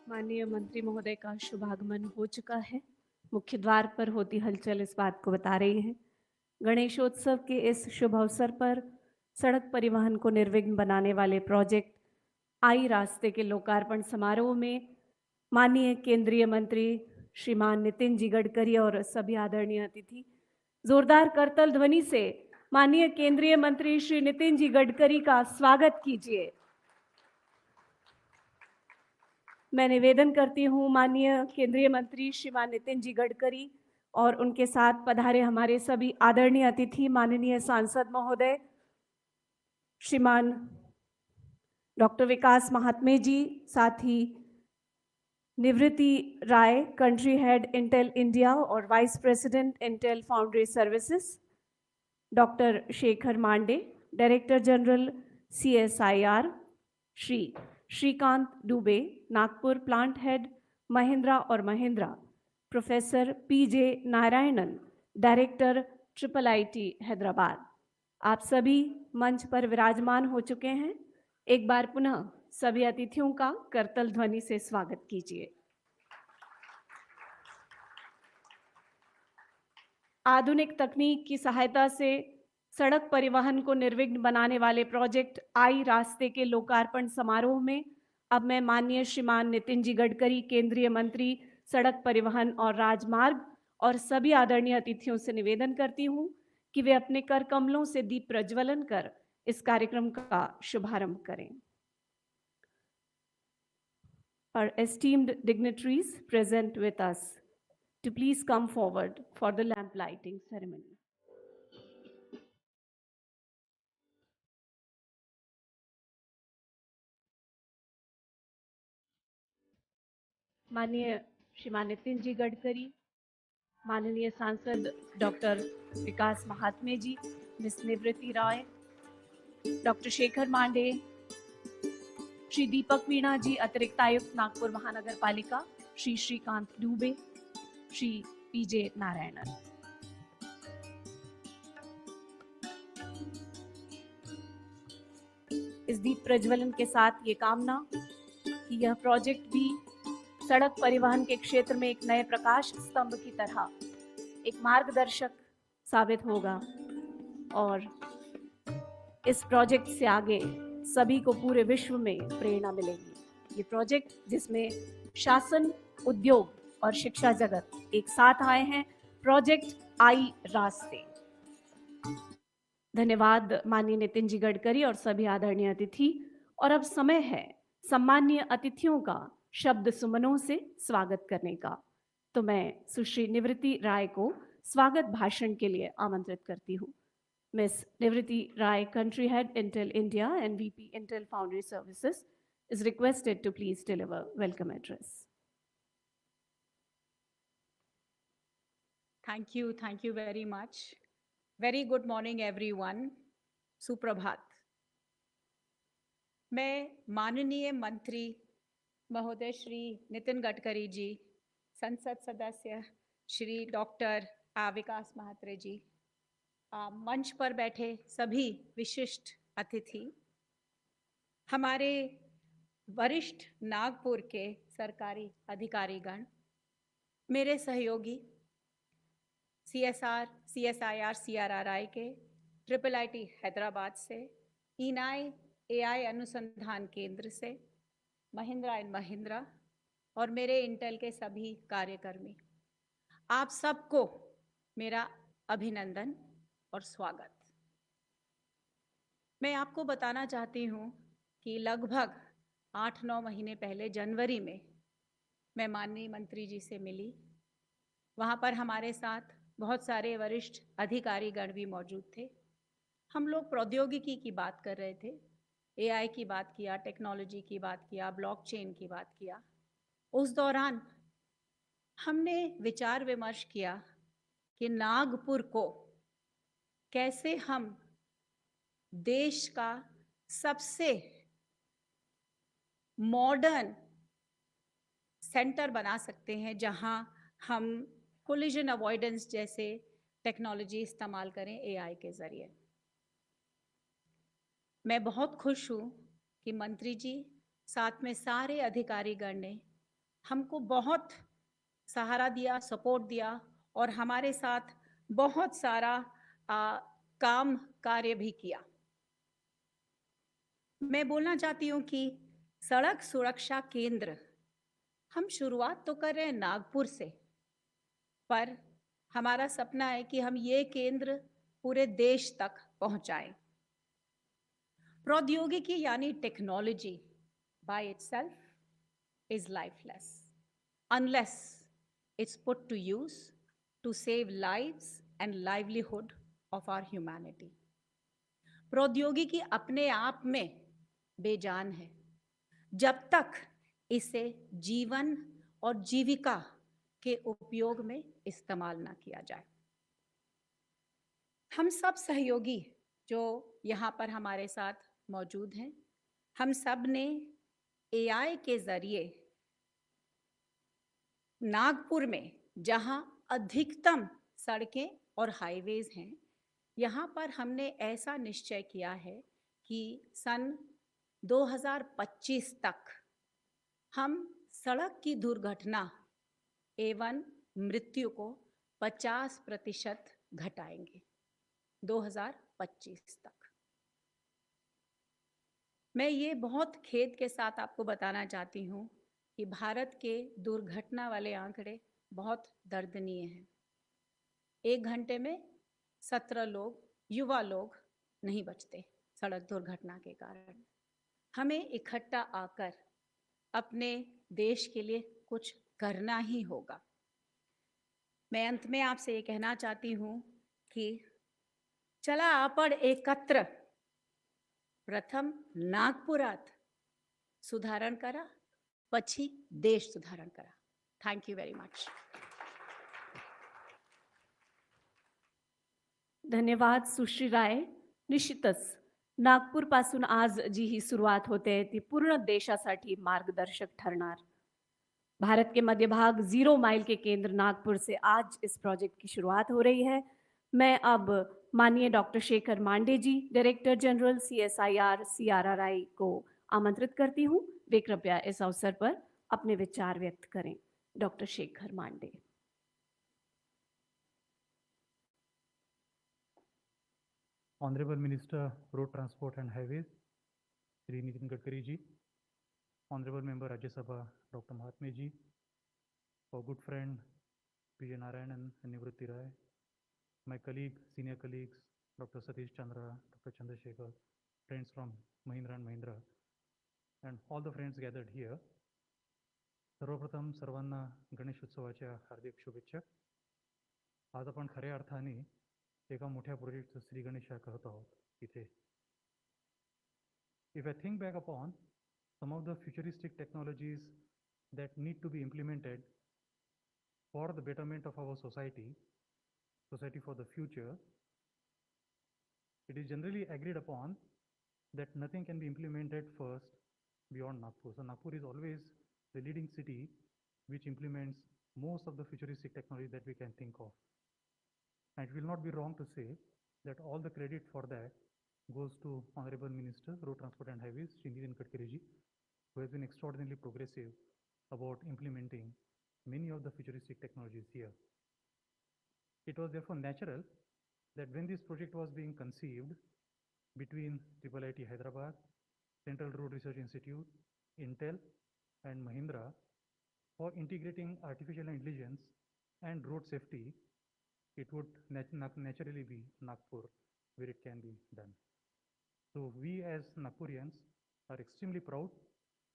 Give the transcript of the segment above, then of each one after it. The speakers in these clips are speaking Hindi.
माननीय मंत्री महोदय का शुभागमन हो चुका है। मुख्य द्वार पर होती हलचल इस बात को बता रही है। गणेशोत्सव के इस शुभ अवसर पर सड़क परिवहन को निर्विघ्न बनाने वाले प्रोजेक्ट आई रास्ते के लोकार्पण समारोह में माननीय केंद्रीय मंत्री श्रीमान नितिन जी गडकरी और सभी आदरणीय अतिथि जोरदार करतल ध्वनि से माननीय केंद्रीय मंत्री श्री नितिन जी गडकरी का स्वागत कीजिए। मैं निवेदन करती हूँ माननीय केंद्रीय मंत्री श्रीमान नितिन जी गडकरी और उनके साथ पधारे हमारे सभी आदरणीय अतिथि माननीय सांसद महोदय श्रीमान डॉक्टर विकास महात्मे जी, साथ ही Nivritti Rai, country head Intel India और vice president Intel foundry services, doctor Shekhar Mande, director general CSIR, Shri Srikanth Dubey, Nagpur plant head Mahindra और Mahindra, professor PJ Narayanan, director IIIT Hyderabad, आप सभी मंच पर विराजमान हो चुके हैं। एक बार पुनः सभी अतिथियों का करतल ध्वनि से स्वागत कीजिए। आधुनिक तकनीक की सहायता से सड़क परिवहन को निर्विघ्न बनाने वाले प्रोजेक्ट आई रास्ते के लोकार्पण समारोह में अब मैं माननीय श्रीमान नितिन जी गडकरी, केंद्रीय मंत्री सड़क परिवहन और राजमार्ग, और सभी आदरणीय अतिथियों से निवेदन करती हूं कि वे अपने कर कमलों से दीप प्रज्वलन कर इस कार्यक्रम का शुभारंभ करें। Our esteemed dignitaries present with us to please come forward for the lamp lighting ceremony. माननीय श्रीमान नितिन जी गडकरी, माननीय सांसद डॉक्टर विकास महात्मे जी, मिस निवृत्ति राय, डॉक्टर शेखर मांडे, श्री दीपक मीणा जी, अतिरिक्त आयुक्त नागपुर महानगर पालिका, श्री श्रीकांत दुबे, श्री PJ नारायणन। इस दीप प्रज्वलन के साथ ये कामना कि यह प्रोजेक्ट भी सड़क परिवहन के क्षेत्र में एक नए प्रकाश स्तंभ की तरह एक मार्गदर्शक साबित होगा और इस प्रोजेक्ट से आगे सभी को पूरे विश्व में प्रेरणा मिलेगी। ये प्रोजेक्ट जिसमें शासन, उद्योग और शिक्षा जगत एक साथ आए हैं, प्रोजेक्ट आई रास्ते। धन्यवाद माननीय नितिन जी गडकरी और सभी आदरणीय अतिथि। और अब समय है सम्माननीय अतिथियों का शब्द सुमनों से स्वागत करने का। तो मैं सुश्री निवृत्ति राय को स्वागत भाषण के लिए आमंत्रित करती हूँ। Miss Nivriti Rai, Country Head Intel India and VP Intel Foundry Services, is requested to please deliver welcome address. Thank you very much. Very good morning everyone. सुप्रभात। मैं माननीय मंत्री महोदय श्री नितिन गडकरी जी, संसद सदस्य श्री डॉक्टर विकास महात्रे जी, मंच पर बैठे सभी विशिष्ट अतिथि, हमारे वरिष्ठ नागपुर के सरकारी अधिकारीगण, मेरे सहयोगी CSIR CRRI के, IIIT हैदराबाद से, इनाई AI अनुसंधान केंद्र से, महिंद्रा एंड महिंद्रा और मेरे इंटेल के सभी कार्यकर्मी, आप सबको मेरा अभिनंदन और स्वागत। मैं आपको बताना चाहती हूँ कि लगभग 8-9 महीने पहले जनवरी में मैं माननीय मंत्री जी से मिली। वहाँ पर हमारे साथ बहुत सारे वरिष्ठ अधिकारीगण भी मौजूद थे। हम लोग प्रौद्योगिकी की बात कर रहे थे, AI की बात किया, टेक्नोलॉजी की बात किया, ब्लॉकचेन की बात किया। उस दौरान हमने विचार विमर्श किया कि नागपुर को कैसे हम देश का सबसे मॉडर्न सेंटर बना सकते हैं, जहां हम कोलिजन अवॉइडेंस जैसे टेक्नोलॉजी इस्तेमाल करें AI के जरिए। मैं बहुत खुश हूं कि मंत्री जी साथ में सारे अधिकारीगण ने हमको बहुत सहारा दिया, सपोर्ट दिया और हमारे साथ बहुत सारा काम कार्य भी किया। मैं बोलना चाहती हूँ कि सड़क सुरक्षा केंद्र हम शुरुआत तो कर रहे हैं नागपुर से, पर हमारा सपना है कि हम ये केंद्र पूरे देश तक पहुंचाएं। प्रौद्योगिकी यानी technology by itself is lifeless unless it's put to use to save lives and livelihood of our humanity. प्रौद्योगिकी अपने आप में बेजान है जब तक इसे जीवन और जीविका के उपयोग में इस्तेमाल ना किया जाए। हम सब सहयोगी जो यहाँ पर हमारे साथ मौजूद हैं, हम सब ने AI के जरिए नागपुर में जहां अधिकतम सड़कें और हाईवेज हैं, यहाँ पर हमने ऐसा निश्चय किया है कि सन 2025 तक हम सड़क की दुर्घटना एवं मृत्यु को 50% घटाएंगे 2025 तक। मैं ये बहुत खेद के साथ आपको बताना चाहती हूँ कि भारत के दुर्घटना वाले आंकड़े बहुत दर्दनीय हैं। 1 घंटे में 17 लोग, युवा लोग नहीं बचते सड़क दुर्घटना के कारण। हमें इकट्ठा आकर अपने देश के लिए कुछ करना ही होगा। मैं अंत में आपसे ये कहना चाहती हूँ कि चला आपण एकत्र प्रथम नागपुरात सुधारण करा, પછી देश सुधारण करा। Thank you very much. धन्यवाद सुश्री राय. निश्चितच नागपूरपासून आज जी ही सुरुवात होते ती पूर्ण देशासाठी मार्गदर्शक ठरणार. भारत के मध्य भाग 0 माइल के केंद्र नागपुर से आज इस प्रोजेक्ट की शुरुआत हो रही है. मैं अब माननीय डॉक्टर शेखर मांडे जी, डायरेक्टर जनरल CSIR CRRI को आमंत्रित करती हूँ. वे कृपया इस अवसर पर अपने विचार व्यक्त करें. Doctor Shekhar Mande. Honorable Minister, Road Transport and Highways, Shri Nitin Gadkari ji, Honorable Member Rajya Sabha, Dr. Mahatme ji, our good friend P.J. Narayanan and Nivrutti Rai, my colleague, senior colleagues, Dr. Satish Chandra, Dr. Chandrasekhar, friends from Mahindra and Mahindra, and all the friends gathered here. सर्वप्रथम सर्वांना गणेश उत्सवाच्या हार्दिक शुभेच्छा. आज आपण खऱ्या अर्थाने एका मोठ्या प्रोजेक्टचं श्री गणेशा करत आहोत इथे. If I think back upon some of the futuristic technologies that need to be implemented for the betterment of our society for the future, it is generally agreed upon that nothing can be implemented first beyond Nagpur. So Nagpur is always the leading city which implements most of the futuristic technology that we can think of. And it will not be wrong to say that all the credit for that goes to Honorable Minister, Road Transport and Highways, Shri Nitin Gadkari ji, who has been extraordinarily progressive about implementing many of the futuristic technologies here. It was therefore natural that when this project was being conceived between IIIT Hyderabad, Central Road Research Institute, Intel, and Mahindra for integrating artificial intelligence and road safety, it would naturally be Nagpur where it can be done. So we as Nagpurians are extremely proud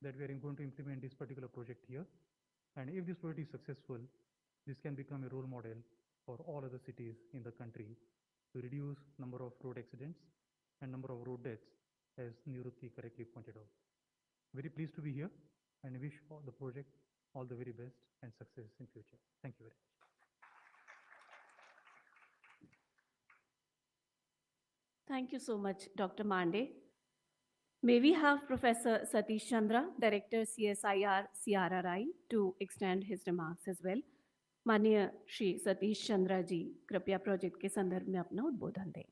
that we are going to implement this particular project here. And if this project is successful, this can become a role model for all other cities in the country to reduce number of road accidents and number of road deaths, as Nivrutti correctly pointed out. Very pleased to be here and wish for the project all the very best and success in future. Thank you very much. Thank you so much, Dr. Mande. May we have Professor Satish Chandra, Director CSIR CRRI, to extend his remarks as well. माननीय श्री सतीश चंद्रा जी, कृपया प्रोजेक्ट के संदर्भ में अपना उद्बोधन दें.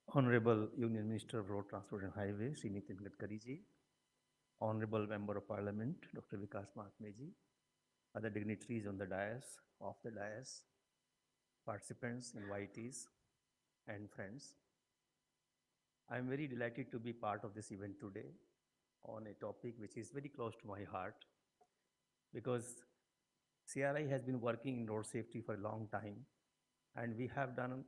Honorable Union Minister of Road Transport and Highways, Shri Nitin Gadkari ji, Honorable Member of Parliament, Dr. Vikas Mahatmeji, other dignitaries on the dais, off the dais, participants, invitees, and friends. I am very delighted to be part of this event today on a topic which is very close to my heart, because CRI has been working in road safety for a long time, and we have done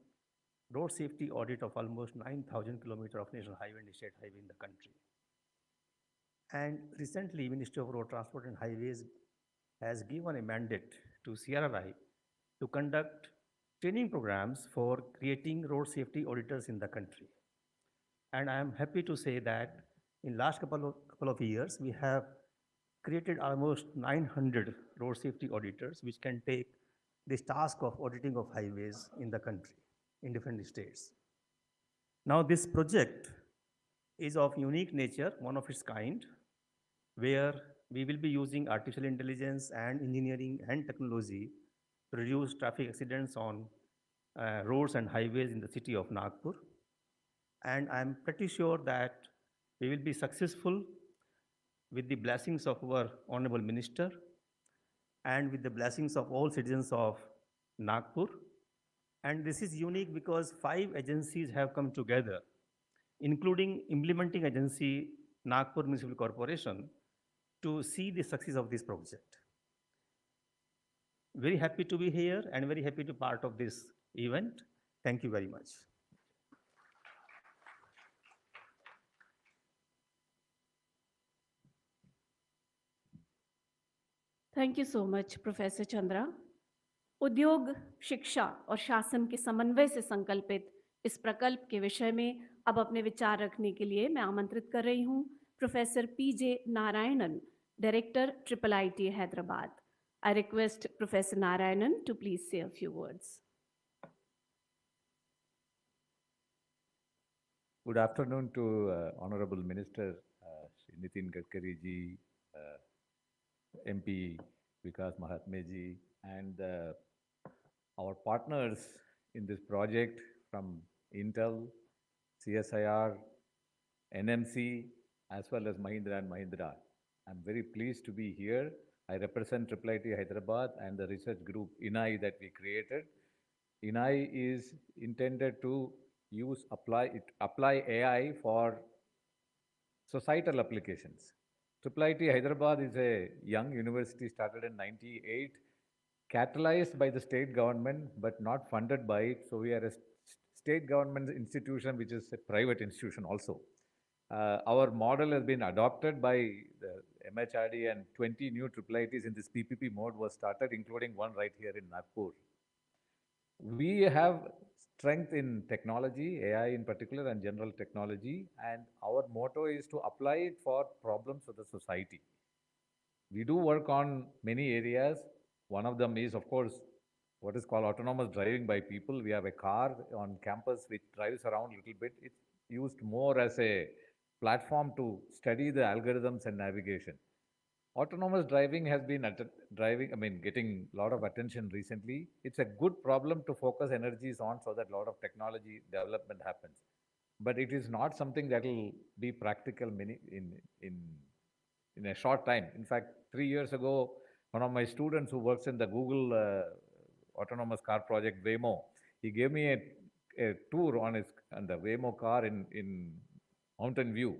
road safety audit of almost 9,000 kilometers of national highway and state highway in the country. And recently, Ministry of Road Transport and Highways has given a mandate to CRI to conduct training programs for creating road safety auditors in the country. And I am happy to say that in last couple of years, we have created almost 900 road safety auditors, which can take this task of auditing of highways in the country, in different states. Now, this project is of unique nature, one of its kind, where we will be using artificial intelligence and engineering and technology to reduce traffic accidents on roads and highways in the city of Nagpur. And I'm pretty sure that we will be successful with the blessings of our Honorable Minister and with the blessings of all citizens of Nagpur. And this is unique because 5 agencies have come together, including implementing agency Nagpur Municipal Corporation, to see the success of this project. Very happy to be here and very happy to be part of this event. Thank you very much. Thank you so much professor Chandra. उद्योग, शिक्षा और शासन के समन्वय से संकल्पित इस प्रकल्प के विषय में अब अपने विचार रखने के लिए मैं आमंत्रित कर रही हूं professor PJ Narayanan, director IIIT Hyderabad. I request Professor Narayanan to please say a few words. Good afternoon to Honorable Minister Shri Nitin Gadkari ji, MP Vikas Mahatmeji, and our partners in this project from Intel, CSIR, NMC, as well as Mahindra and Mahindra. I'm very pleased to be here. I represent IIIT Hyderabad and the research group INAI that we created. INAI is intended to apply AI for societal applications. IIIT Hyderabad is a young university started in '98, catalyzed by the state government, but not funded by it. So we are a state government institution, which is a private institution also. Our model has been adopted by the MHRD, and 20 new IIITs in this PPP mode was started, including one right here in Nagpur. We have strength in technology, AI in particular, and general technology, and our motto is to apply it for problems of the society. We do work on many areas. One of them is, of course, what is called autonomous driving by people. We have a car on campus which drives around a little bit. It's used more as a platform to study the algorithms and navigation. Autonomous driving has been getting a lot of attention recently. It's a good problem to focus energies on so that a lot of technology development happens. But it is not something that will be practical in a short time. In fact, 3 years ago, one of my students who works in the Google autonomous car project, Waymo, he gave me a tour on the Waymo car in Mountain View.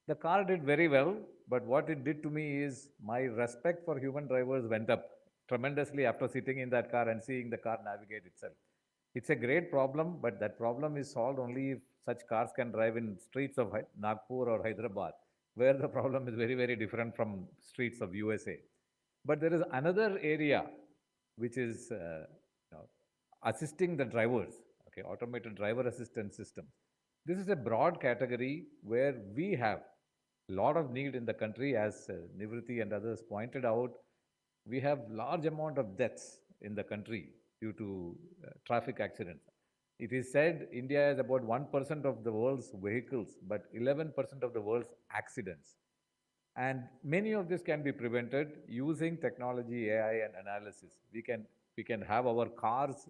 The car did very well, but what it did to me is my respect for human drivers went up tremendously after sitting in that car and seeing the car navigate itself. It's a great problem, but that problem is solved only if such cars can drive in streets of Nagpur or Hyderabad, where the problem is very, very different from streets of USA. But there is another area which is assisting the drivers, okay, automated driver assistance systems. This is a broad category where we have a lot of need in the country, as Nivriti and others pointed out. We have large amount of deaths in the country due to traffic accidents. It is said India is about 1% of the world's vehicles, but 11% of the world's accidents. And many of this can be prevented using technology, AI, and analysis. We can have our cars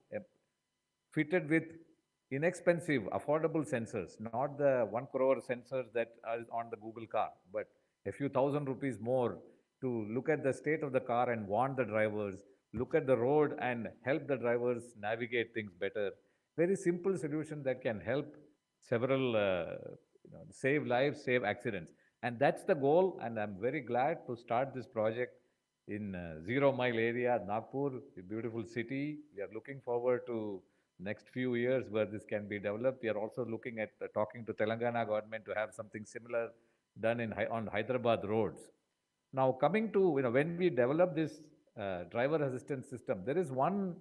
fitted with inexpensive, affordable sensors, not the 1 crore sensors that are on the Google car, but a few thousand rupees more to look at the state of the car and warn the drivers, look at the road and help the drivers navigate things better. Very simple solution that can help several, save lives, save accidents. And that's the goal. And I'm very glad to start this project in Zero Mile area, Nagpur, a beautiful city. We are looking forward to next few years where this can be developed. We are also looking at talking to Telangana government to have something similar done on Hyderabad roads. Now, coming to, when we develop this driver assistance system, there is one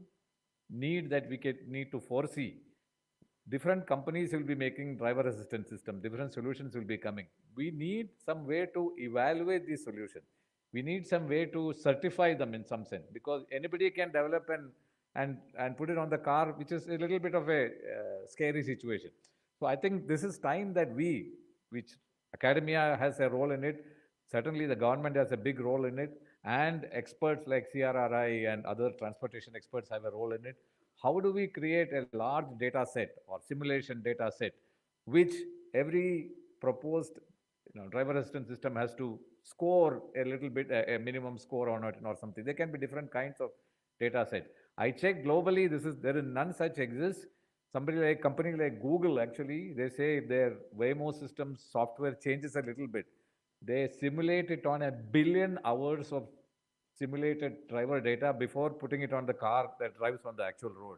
need that we need to foresee. Different companies will be making driver assistance system, different solutions will be coming. We need some way to evaluate these solutions. We need some way to certify them in some sense, because anybody can develop and put it on the car, which is a little bit of a scary situation. So I think this is time that which academia has a role in it, certainly the government has a big role in it, and experts like CRRI and other transportation experts have a role in it. How do we create a large data set or simulation data set, which every proposed driver assistance system has to score a little bit, a minimum score on it or something. There can be different kinds of data set. I checked globally, there is none such exists. Company like Google, actually, they say if their Waymo system software changes a little bit, they simulate it on 1 billion hours of simulated driver data before putting it on the car that drives on the actual road.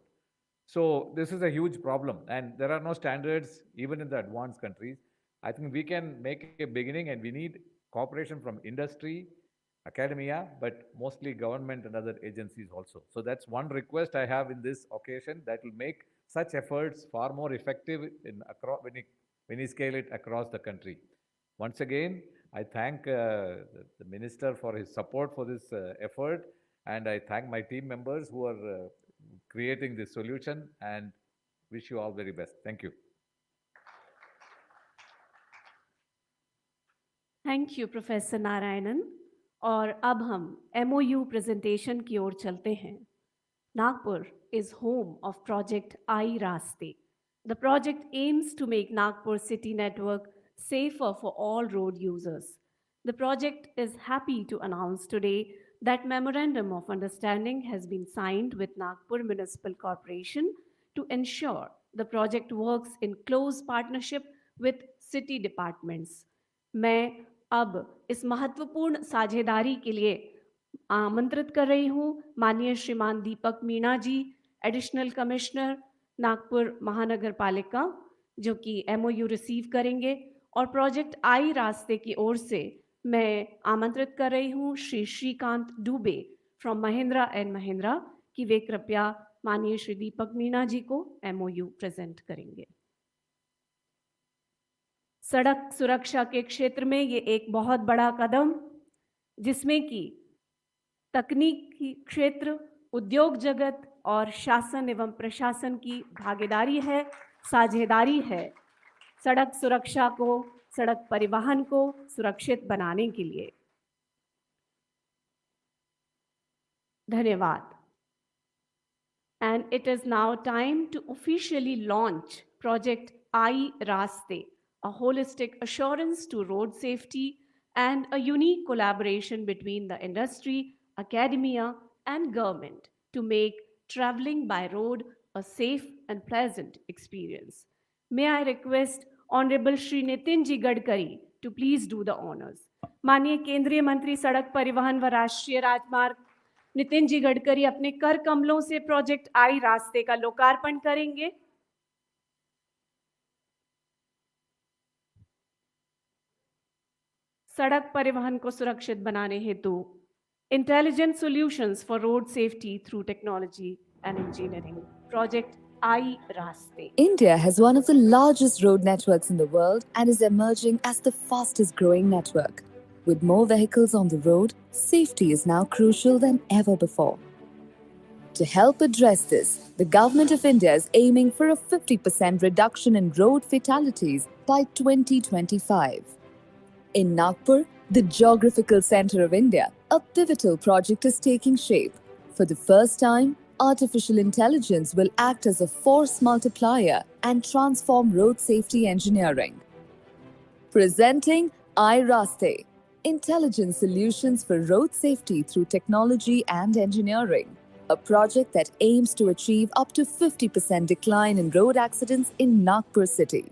So this is a huge problem, and there are no standards even in the advanced countries. I think we can make a beginning, and we need cooperation from industry, academia, but mostly government and other agencies also. So that's one request I have in this occasion, that will make such efforts far more effective when you scale it across the country. Once again, I thank the minister for his support for this effort, and I thank my team members who are creating this solution, and wish you all very best. Thank you. Thank you professor Narayanan. और अब हम MOU प्रेजेंटेशन की ओर चलते हैं। Nagpur is home of Project I Raste. The project aims to make Nagpur city network safer for all road users. The project is happy to announce today that Memorandum of Understanding has been signed with Nagpur Municipal Corporation to ensure the project works in close partnership with city departments. मैं अब इस महत्वपूर्ण साझेदारी के लिए आमंत्रित कर रही हूं माननीय श्रीमान दीपक मीणा जी, एडिशनल कमिश्नर नागपुर महानगर पालिका, जो कि MOU रिसीव करेंगे। और प्रोजेक्ट आई रास्ते की ओर से मैं आमंत्रित कर रही हूं श्री श्रीकांत दुबे फ्रॉम महिंद्रा एंड महिंद्रा कि वे कृपया माननीय श्री दीपक मीणा जी को MOU प्रेजेंट करेंगे। सड़क सुरक्षा के क्षेत्र में ये एक बहुत बड़ा कदम, जिसमें कि तकनीकी क्षेत्र, उद्योग जगत और शासन एवं प्रशासन की भागीदारी है, साझेदारी है, सड़क सुरक्षा को, सड़क परिवहन को सुरक्षित बनाने के लिए। धन्यवाद। And it is now time to officially launch Project I Raste, a holistic assurance to road safety and a unique collaboration between the industry, academia, and government to make traveling by road a safe and pleasant experience. May I request Honorable Shri Nitin Ji Gadkari to please do the honors. माननीय केंद्रीय मंत्री सड़क परिवहन व राष्ट्रीय राजमार्ग नितिन जी गडकरी अपने कर कमलों से प्रोजेक्ट आई रास्ते का लोकार्पण करेंगे। सड़क परिवहन को सुरक्षित बनाने हेतु intelligent solutions for road safety through technology and engineering, project I Raste. India has one of the largest road networks in the world and is emerging as the fastest growing network. With more vehicles on the road, safety is now crucial than ever before. To help address this, the Government of India is aiming for a 50% reduction in road fatalities by 2025. In Nagpur, the geographical center of India, a pivotal project is taking shape. For the first time, artificial intelligence will act as a force multiplier and transform road safety engineering. Presenting I Raste, Intelligent Solutions for Road Safety through Technology and Engineering, a project that aims to achieve up to 50% decline in road accidents in Nagpur city.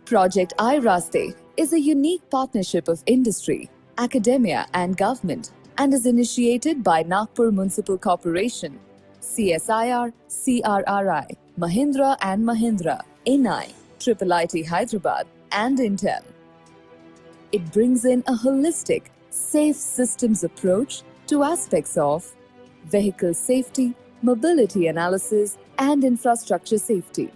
Project iRaste is a unique partnership of industry, academia and government and is initiated by Nagpur Municipal Corporation, CSIR, CRRI, Mahindra and Mahindra, NI, IIIT Hyderabad and Intel. It brings in a holistic, safe systems approach to aspects of vehicle safety, mobility analysis and infrastructure safety.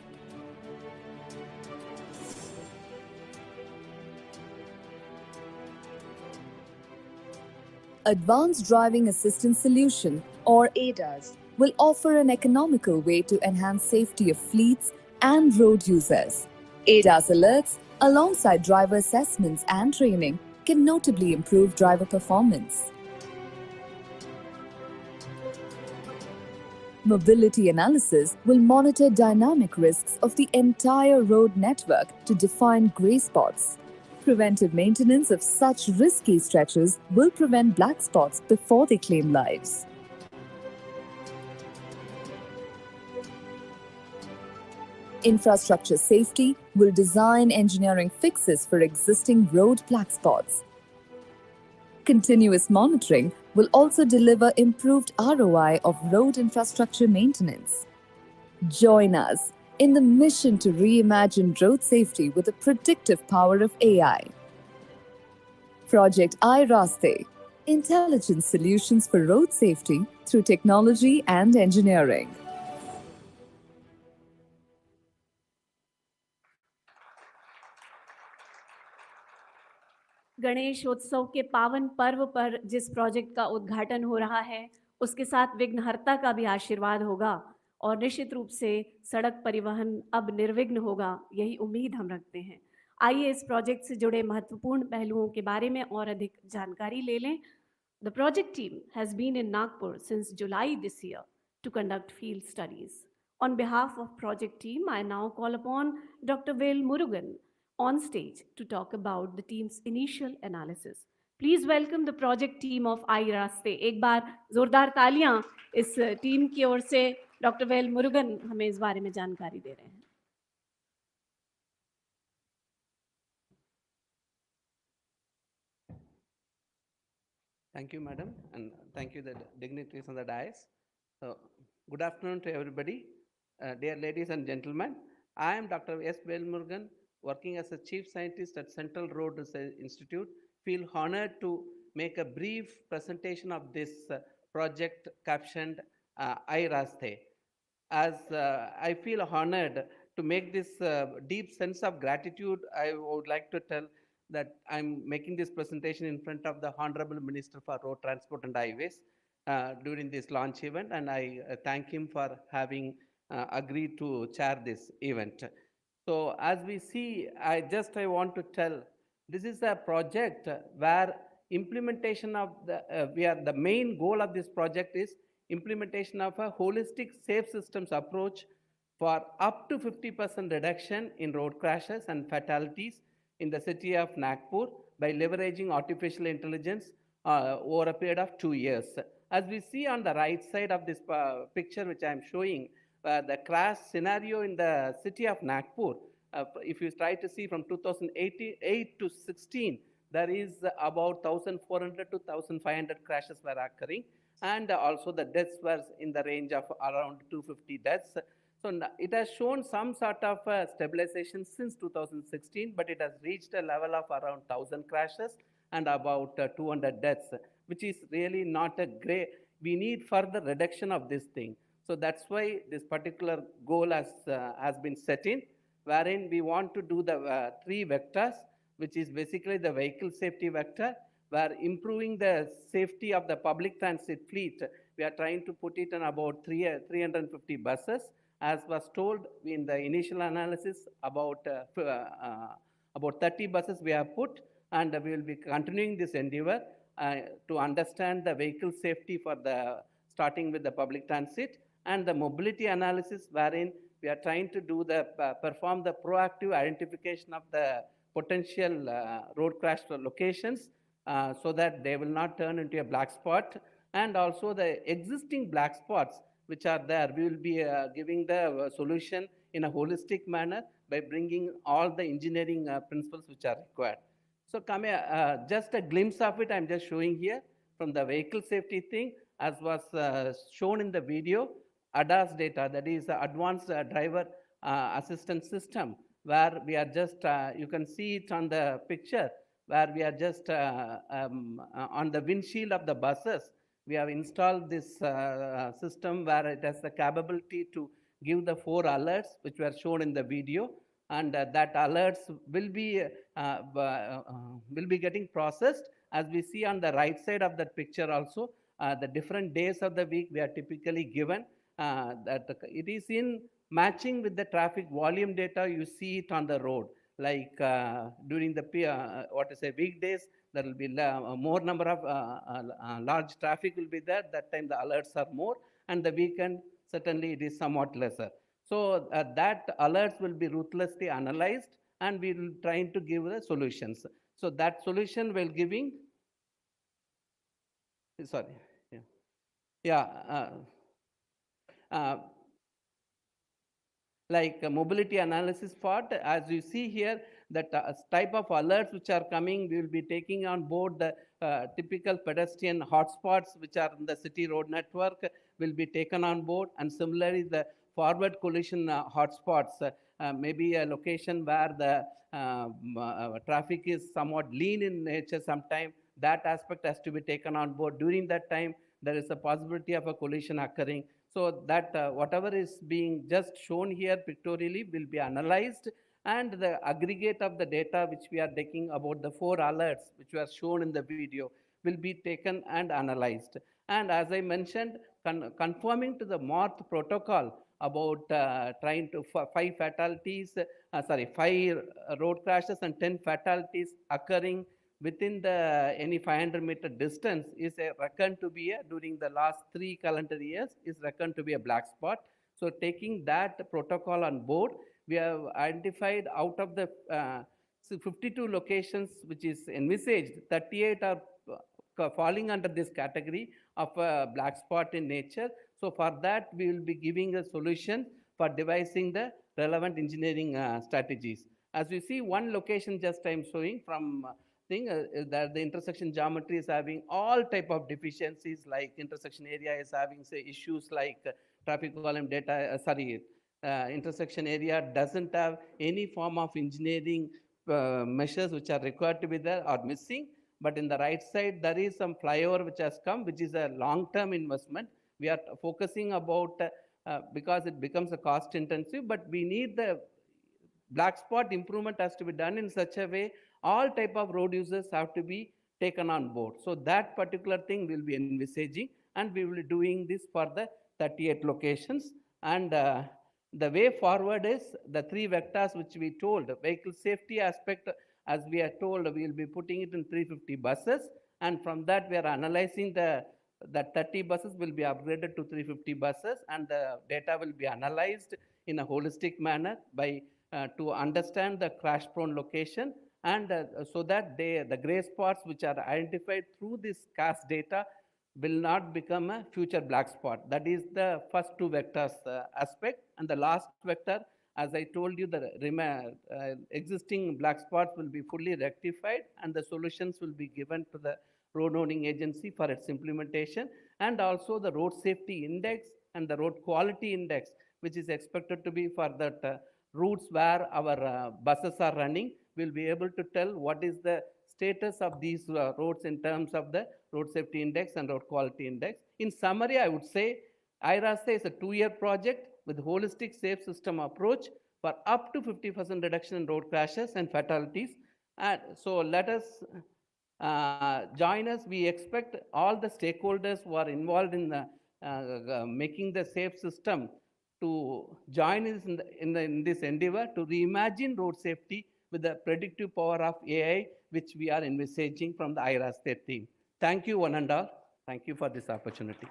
Advanced Driving Assistance Solution or ADAS will offer an economical way to enhance safety of fleets and road users. ADAS alerts alongside driver assessments and training can notably improve driver performance. Mobility analysis will monitor dynamic risks of the entire road network to define grey spots. Preventive maintenance of such risky stretches will prevent black spots before they claim lives. Infrastructure safety will design engineering fixes for existing road black spots. Continuous monitoring will also deliver improved ROI of road infrastructure maintenance. Join us in the mission to reimagine road safety with the predictive power of AI. Project iRaste, Intelligent Solutions for Road Safety through Technology and Engineering. Ganesh उत्सव के पावन पर्व पर जिस प्रोजेक्ट का उद्घाटन हो रहा है उसके साथ विघ्नहर्ता का भी आशीर्वाद होगा और निश्चित रूप से सड़क परिवहन अब निर्विघ्न होगा, यही उम्मीद हम रखते हैं। आइए इस प्रोजेक्ट से जुड़े महत्वपूर्ण पहलुओं के बारे में और अधिक जानकारी ले लें। The project team has been in Nagpur since July this year to conduct field studies. On behalf of project team, I now call upon Dr. Vel Murugan on stage to talk about the team's initial analysis. Please welcome the project team of iRaste. एक बार जोरदार तालियां इस टीम की ओर से। डॉक्टर वेल मुरुगन हमें इस बारे में जानकारी दे रहे हैं। Thank you, madam, and thank you, the dignitaries on the dais. So, good afternoon to everybody. Dear ladies and gentlemen, I am Dr. S. Velmurugan, working as a chief scientist at Central Road Research Institute. Feel honored to make a brief presentation of this project captioned iRaste. As I feel honored to make this deep sense of gratitude, I would like to tell that I'm making this presentation in front of the Honorable Minister for Road Transport and Highways during this launch event, and I thank him for having agreed to chair this event. So as we see, I want to tell, this is a project where implementation of the main goal of this project is implementation of a holistic safe systems approach for up to 50% reduction in road crashes and fatalities in the city of Nagpur by leveraging artificial intelligence over a period of 2 years. As we see on the right side of this picture, which I am showing, the crash scenario in the city of Nagpur, if you try to see from 2008 to 16, there is about 1,400 to 1,500 crashes were occurring, and also the deaths were in the range of around 250 deaths. So it has shown some sort of stabilization since 2016, but it has reached a level of around 1,000 crashes and about 200 deaths, which is really not a great. We need further reduction of this thing. So that's why this particular goal has been set in, wherein we want to do the 3 vectors, which is basically the vehicle safety vector, where improving the safety of the public transit fleet, we are trying to put it on about 350 buses. As was told in the initial analysis, about 30 buses we have put, and we will be continuing this endeavor to understand the vehicle safety for the starting with the public transit, and the mobility analysis, wherein we are trying to do the perform the proactive identification of the potential road crash locations so that they will not turn into a black spot. And also the existing black spots which are there, we will be giving the solution in a holistic manner by bringing all the engineering principles which are required. So come here, just a glimpse of it I'm just showing here from the vehicle safety thing, as was shown in the video. ADAS data, that is Advanced Driver Assistance System, where we are just, you can see it on the picture, where we are just on the windshield of the buses. We have installed this system where it has the capability to give the 4 alerts which were shown in the video, and that alerts will be getting processed. As we see on the right side of that picture also, the different days of the week we are typically given, that it is in matching with the traffic volume data. You see it on the road, like during the weekdays, there will be more number of large traffic will be there. That time the alerts are more, and the weekend certainly it is somewhat lesser. So that alerts will be ruthlessly analyzed, and we will try to give the solutions. So that solution will giving, sorry, yeah, yeah. Like mobility analysis part, as you see here, that type of alerts which are coming, we will be taking on board the typical pedestrian hotspots which are in the city road network will be taken on board, and similarly the forward collision hotspots, maybe a location where the traffic is somewhat lean in nature sometime, that aspect has to be taken on board. During that time, there is a possibility of a collision occurring. So that whatever is being just shown here pictorially will be analyzed, and the aggregate of the data which we are taking about the 4 alerts which were shown in the video will be taken and analyzed. And as I mentioned, conforming to the MORTH protocol about trying to 5 fatalities, 5 road crashes and 10 fatalities occurring within the any 500-meter distance is reckoned to be during the last 3 calendar years is reckoned to be a black spot. So taking that protocol on board, we have identified out of the 52 locations which is envisaged, 38 are falling under this category of a black spot in nature. So for that, we will be giving a solution for devising the relevant engineering strategies. As you see, one location just I'm showing from thing that the intersection geometry is having all type of deficiencies, like intersection area is having say issues like traffic volume data, intersection area doesn't have any form of engineering measures which are required to be there or missing. But in the right side, there is some flyover which has come, which is a long-term investment. We are focusing about because it becomes a cost intensive, but we need the black spot improvement has to be done in such a way all type of road users have to be taken on board. So that particular thing will be envisaging, and we will be doing this for the 38 locations. And the way forward is the 3 vectors which we told, vehicle safety aspect, as we are told, we will be putting it in 350 buses, and from that we are analyzing that 30 buses will be upgraded to 350 buses, and the data will be analyzed in a holistic manner by to understand the crash prone location, and so that the gray spots which are identified through this CAS data will not become a future black spot. That is the first 2 vectors aspect. And the last vector, as I told you, the existing black spots will be fully rectified, and the solutions will be given to the road owning agency for its implementation, and also the road safety index and the road quality index, which is expected to be for that routes where our buses are running, will be able to tell what is the status of these roads in terms of the road safety index and road quality index. In summary, I would say iRaste is a 2-year project with holistic safe system approach for up to 50% reduction in road crashes and fatalities. And so let us join us. We expect all the stakeholders who are involved in the, making the safe system to join us in this endeavor to reimagine road safety with the predictive power of AI, which we are envisaging from the iRaste team. Thank you, one and all. Thank you for this opportunity.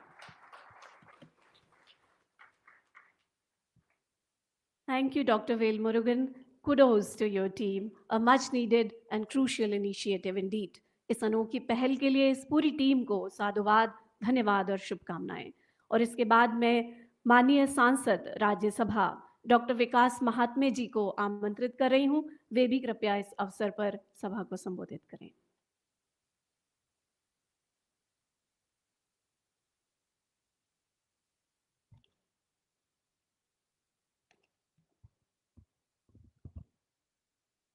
Thank you, Dr. Velmurugan. Kudos to your team. A much needed and crucial initiative indeed. इस अनोखी पहल के लिए इस पूरी टीम को साधुवाद, धन्यवाद और शुभकामनाएं। और इसके बाद मैं माननीय सांसद राज्यसभा डॉक्टर विकास महात्मे जी को आमंत्रित कर रही हूं। वे भी कृपया इस अवसर पर सभा को संबोधित करें।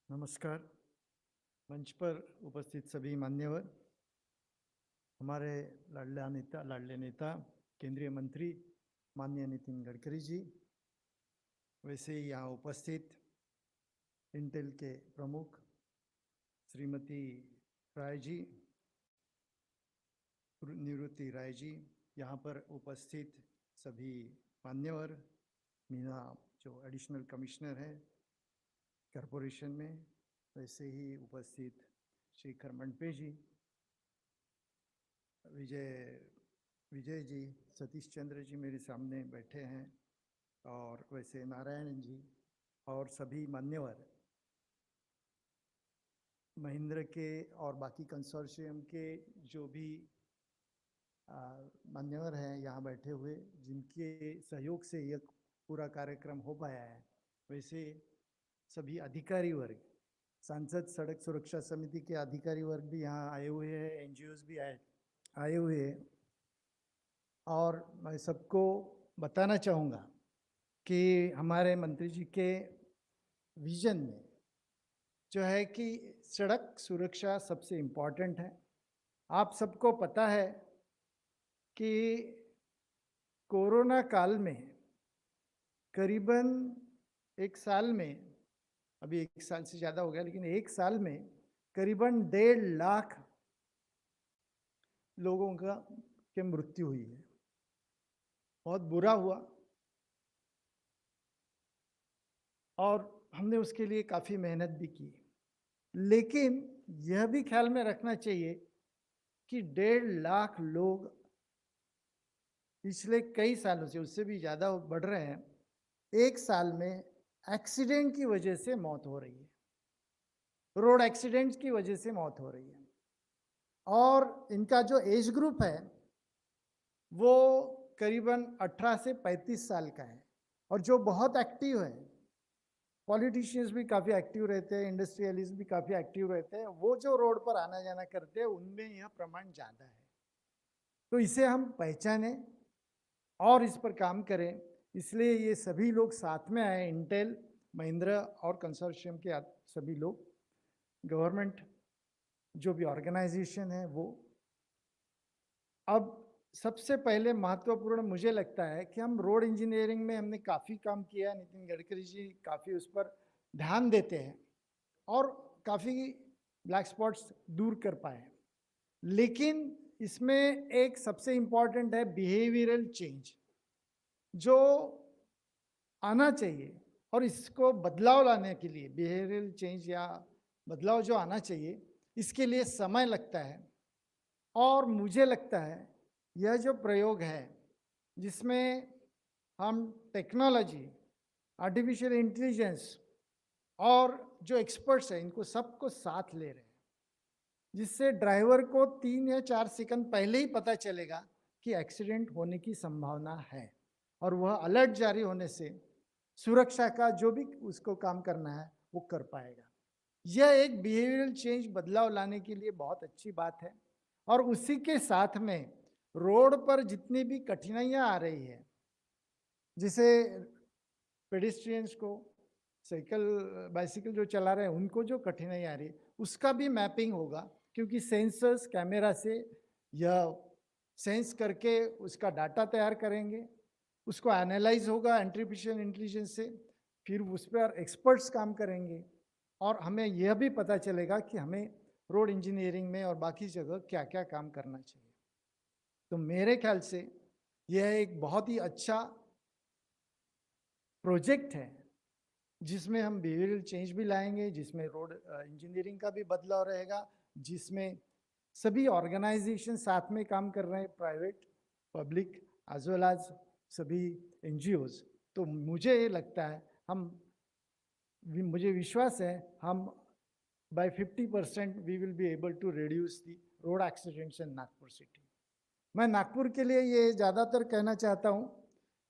नमस्कार। मंच पर उपस्थित सभी मान्यवर, हमारे लाडले नेता केंद्रीय मंत्री माननीय नितिन गडकरी जी, वैसे ही यहाँ उपस्थित इंटेल के प्रमुख श्रीमती राय जी, निवृत्ति राय जी, यहाँ पर उपस्थित सभी मान्यवर, मीना जो एडिशनल कमिश्नर है कॉरपोरेशन में, वैसे ही उपस्थित शेखर मंडपे जी, विजय जी, सतीश चंद्र जी मेरे सामने बैठे हैं, और वैसे नारायण जी और सभी मान्यवर, महिंद्रा के और बाकी कंसोर्शियम के जो भी मान्यवर हैं यहाँ बैठे हुए, जिनके सहयोग से यह पूरा कार्यक्रम हो पाया है, वैसे सभी अधिकारी वर्ग, सांसद सड़क सुरक्षा समिति के अधिकारी वर्ग भी यहाँ आए हुए हैं, एनजीओज भी आए हुए हैं। और मैं सबको बताना चाहूँगा कि हमारे मंत्री जी के विजन में जो है कि सड़क सुरक्षा सबसे इम्पॉर्टेंट है। आप सबको पता है कि कोरोना काल में करीबन एक साल में, अभी एक साल से ज़्यादा हो गया, लेकिन एक साल में करीबन 1.5 लाख लोगों की मृत्यु हुई है। बहुत बुरा हुआ, और हमने उसके लिए काफ़ी मेहनत भी की, लेकिन यह भी ख्याल में रखना चाहिए कि 1.5 लाख लोग पिछले कई सालों से, उससे भी ज़्यादा बढ़ रहे हैं, एक साल में एक्सीडेंट की वजह से मौत हो रही है, रोड एक्सीडेंट्स की वजह से मौत हो रही है। और इनका जो एज ग्रुप है वो करीबन 18 से 35 साल का है, और जो बहुत एक्टिव है, पॉलिटिशियंस भी काफ़ी एक्टिव रहते हैं, इंडस्ट्रियलिस्ट भी काफ़ी एक्टिव रहते हैं, वो जो रोड पर आना जाना करते हैं उनमें यह प्रमाण ज़्यादा है। तो इसे हम पहचानें और इस पर काम करें, इसलिए ये सभी लोग साथ में आए, इंटेल, महिंद्रा और कंसोर्शियम के सभी लोग, गवर्नमेंट जो भी ऑर्गेनाइजेशन है वो। अब सबसे पहले महत्वपूर्ण मुझे लगता है कि हम रोड इंजीनियरिंग में हमने काफ़ी काम किया, नितिन गडकरी जी काफ़ी उस पर ध्यान देते हैं और काफ़ी ब्लैक स्पॉट्स दूर कर पाए, लेकिन इसमें एक सबसे इम्पॉर्टेंट है बिहेवियरल चेंज जो आना चाहिए, और इसको बदलाव लाने के लिए बिहेवियरल चेंज या बदलाव जो आना चाहिए, इसके लिए समय लगता है। और मुझे लगता है यह जो प्रयोग है जिसमें हम टेक्नोलॉजी, आर्टिफिशियल इंटेलिजेंस और जो एक्सपर्ट्स हैं इनको सबको साथ ले रहे हैं, जिससे ड्राइवर को 3 या 4 सेकंड पहले ही पता चलेगा कि एक्सीडेंट होने की संभावना है, और वह अलर्ट जारी होने से सुरक्षा का जो भी उसको काम करना है वो कर पाएगा। यह एक बिहेवियरल चेंज, बदलाव लाने के लिए बहुत अच्छी बात है। और उसी के साथ में रोड पर जितनी भी कठिनाइयाँ आ रही है, जिसे पेडिस्ट्रियंस को, बाइसिकल जो चला रहे हैं उनको जो कठिनाई आ रही है, उसका भी मैपिंग होगा, क्योंकि सेंसर्स कैमरा से यह सेंस करके उसका डाटा तैयार करेंगे, उसको एनालाइज होगा आर्टिफिशियल इंटेलिजेंस से, फिर उस पर एक्सपर्ट्स काम करेंगे, और हमें यह भी पता चलेगा कि हमें रोड इंजीनियरिंग में और बाकी जगह क्या क्या काम करना चाहिए। तो मेरे ख्याल से यह एक बहुत ही अच्छा प्रोजेक्ट है जिसमें हम बिहेवियरल चेंज भी लाएंगे, जिसमें रोड इंजीनियरिंग का भी बदलाव रहेगा, जिसमें सभी ऑर्गेनाइजेशन साथ में काम कर रहे हैं, private, public as well as सभी एनजीओज। तो मुझे ये लगता है मुझे विश्वास है हम by 50% we will be able to reduce the road accidents in Nagpur city. मैं नागपुर के लिए ये ज़्यादातर कहना चाहता हूँ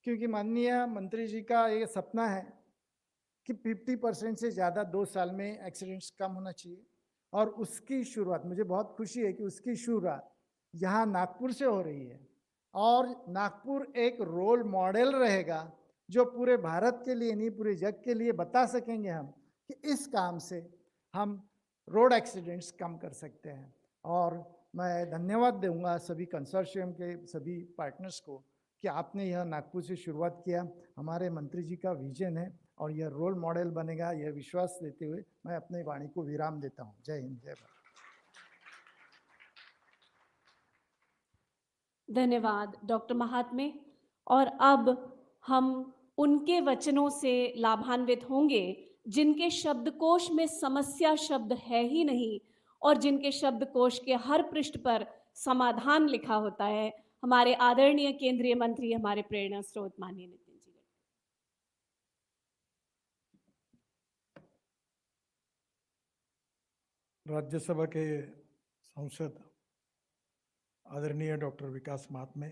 क्योंकि माननीय मंत्री जी का ये सपना है कि 50% से ज़्यादा 2 साल में एक्सीडेंट्स कम होना चाहिए और उसकी शुरुआत, मुझे बहुत खुशी है कि उसकी शुरुआत यहाँ नागपुर से हो रही है और नागपुर एक रोल मॉडल रहेगा जो पूरे भारत के लिए नहीं पूरे जग के लिए बता सकेंगे हम कि इस काम से हम रोड एक्सीडेंट्स कम कर सकते हैं। और मैं धन्यवाद दूंगा सभी कंसोर्शियम के सभी पार्टनर्स को कि आपने यह नागपुर से शुरुआत किया। हमारे मंत्री जी का विजन है और यह रोल मॉडल बनेगा, यह विश्वास देते हुए मैं अपनी वाणी को विराम देता हूँ। जय हिंद, जय भारत। धन्यवाद डॉक्टर महात्मे। और अब हम उनके वचनों से लाभान्वित होंगे जिनके शब्दकोश में समस्या शब्द है ही नहीं और जिनके शब्दकोश के हर पृष्ठ पर समाधान लिखा होता है। हमारे आदरणीय केंद्रीय मंत्री, हमारे प्रेरणा स्रोत माननीय नितिन जी। राज्यसभा के सांसद आदरणीय डॉक्टर विकास महात्मे,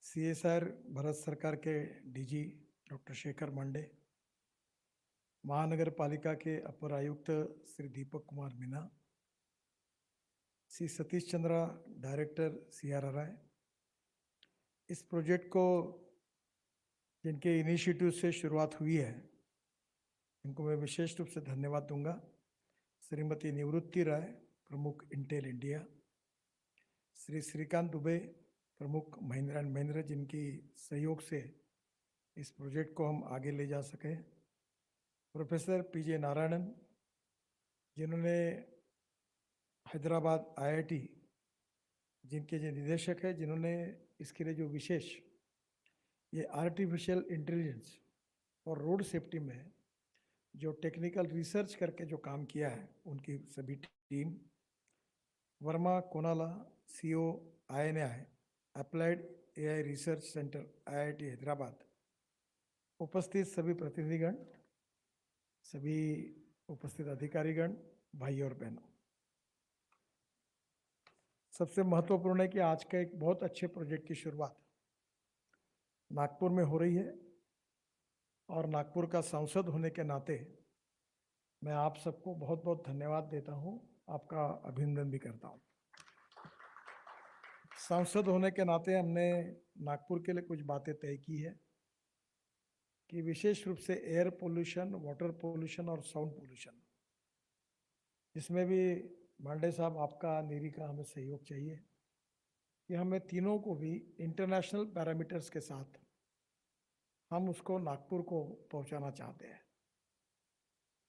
CSR भारत सरकार के DG डॉक्टर शेखर मंडे, महानगर पालिका के अपर आयुक्त श्री दीपक कुमार मीना, श्री सतीश चंद्रा डायरेक्टर CRRI, इस प्रोजेक्ट को जिनके इनिशिएटिव से शुरुआत हुई है इनको मैं विशेष रूप से धन्यवाद दूंगा। श्रीमती निवृत्ति राय, प्रमुख इंटेल इंडिया, श्री श्रीकांत दुबे, प्रमुख महिंद्रा एंड महिंद्रा, जिनकी सहयोग से इस प्रोजेक्ट को हम आगे ले जा सके, प्रोफेसर PJ नारायणन, जिन्होंने हैदराबाद IIT जिनके जो निदेशक है, जिन्होंने इसके लिए जो विशेष ये आर्टिफिशियल इंटेलिजेंस और रोड सेफ्टी में जो टेक्निकल रिसर्च करके जो काम किया है, उनकी सभी team, Varma Konala, CO INI applied AI research centre IIT Hyderabad, उपस्थित सभी प्रतिनिधिगण, सभी उपस्थित अधिकारीगण, भाई और बहनों, सबसे महत्वपूर्ण है कि आज का एक बहुत अच्छे प्रोजेक्ट की शुरुआत नागपुर में हो रही है और नागपुर का सांसद होने के नाते मैं आप सबको बहुत बहुत धन्यवाद देता हूं, आपका अभिनंदन भी करता हूं। सांसद होने के नाते हमने नागपुर के लिए कुछ बातें तय की है कि विशेष रूप से एयर पोल्यूशन, वाटर पोल्यूशन और साउंड पोल्यूशन, इसमें भी मांडे साहब आपका, नीरी का हमें सहयोग चाहिए कि हमें तीनों को भी इंटरनेशनल पैरामीटर्स के साथ हम उसको नागपुर को पहुंचाना चाहते हैं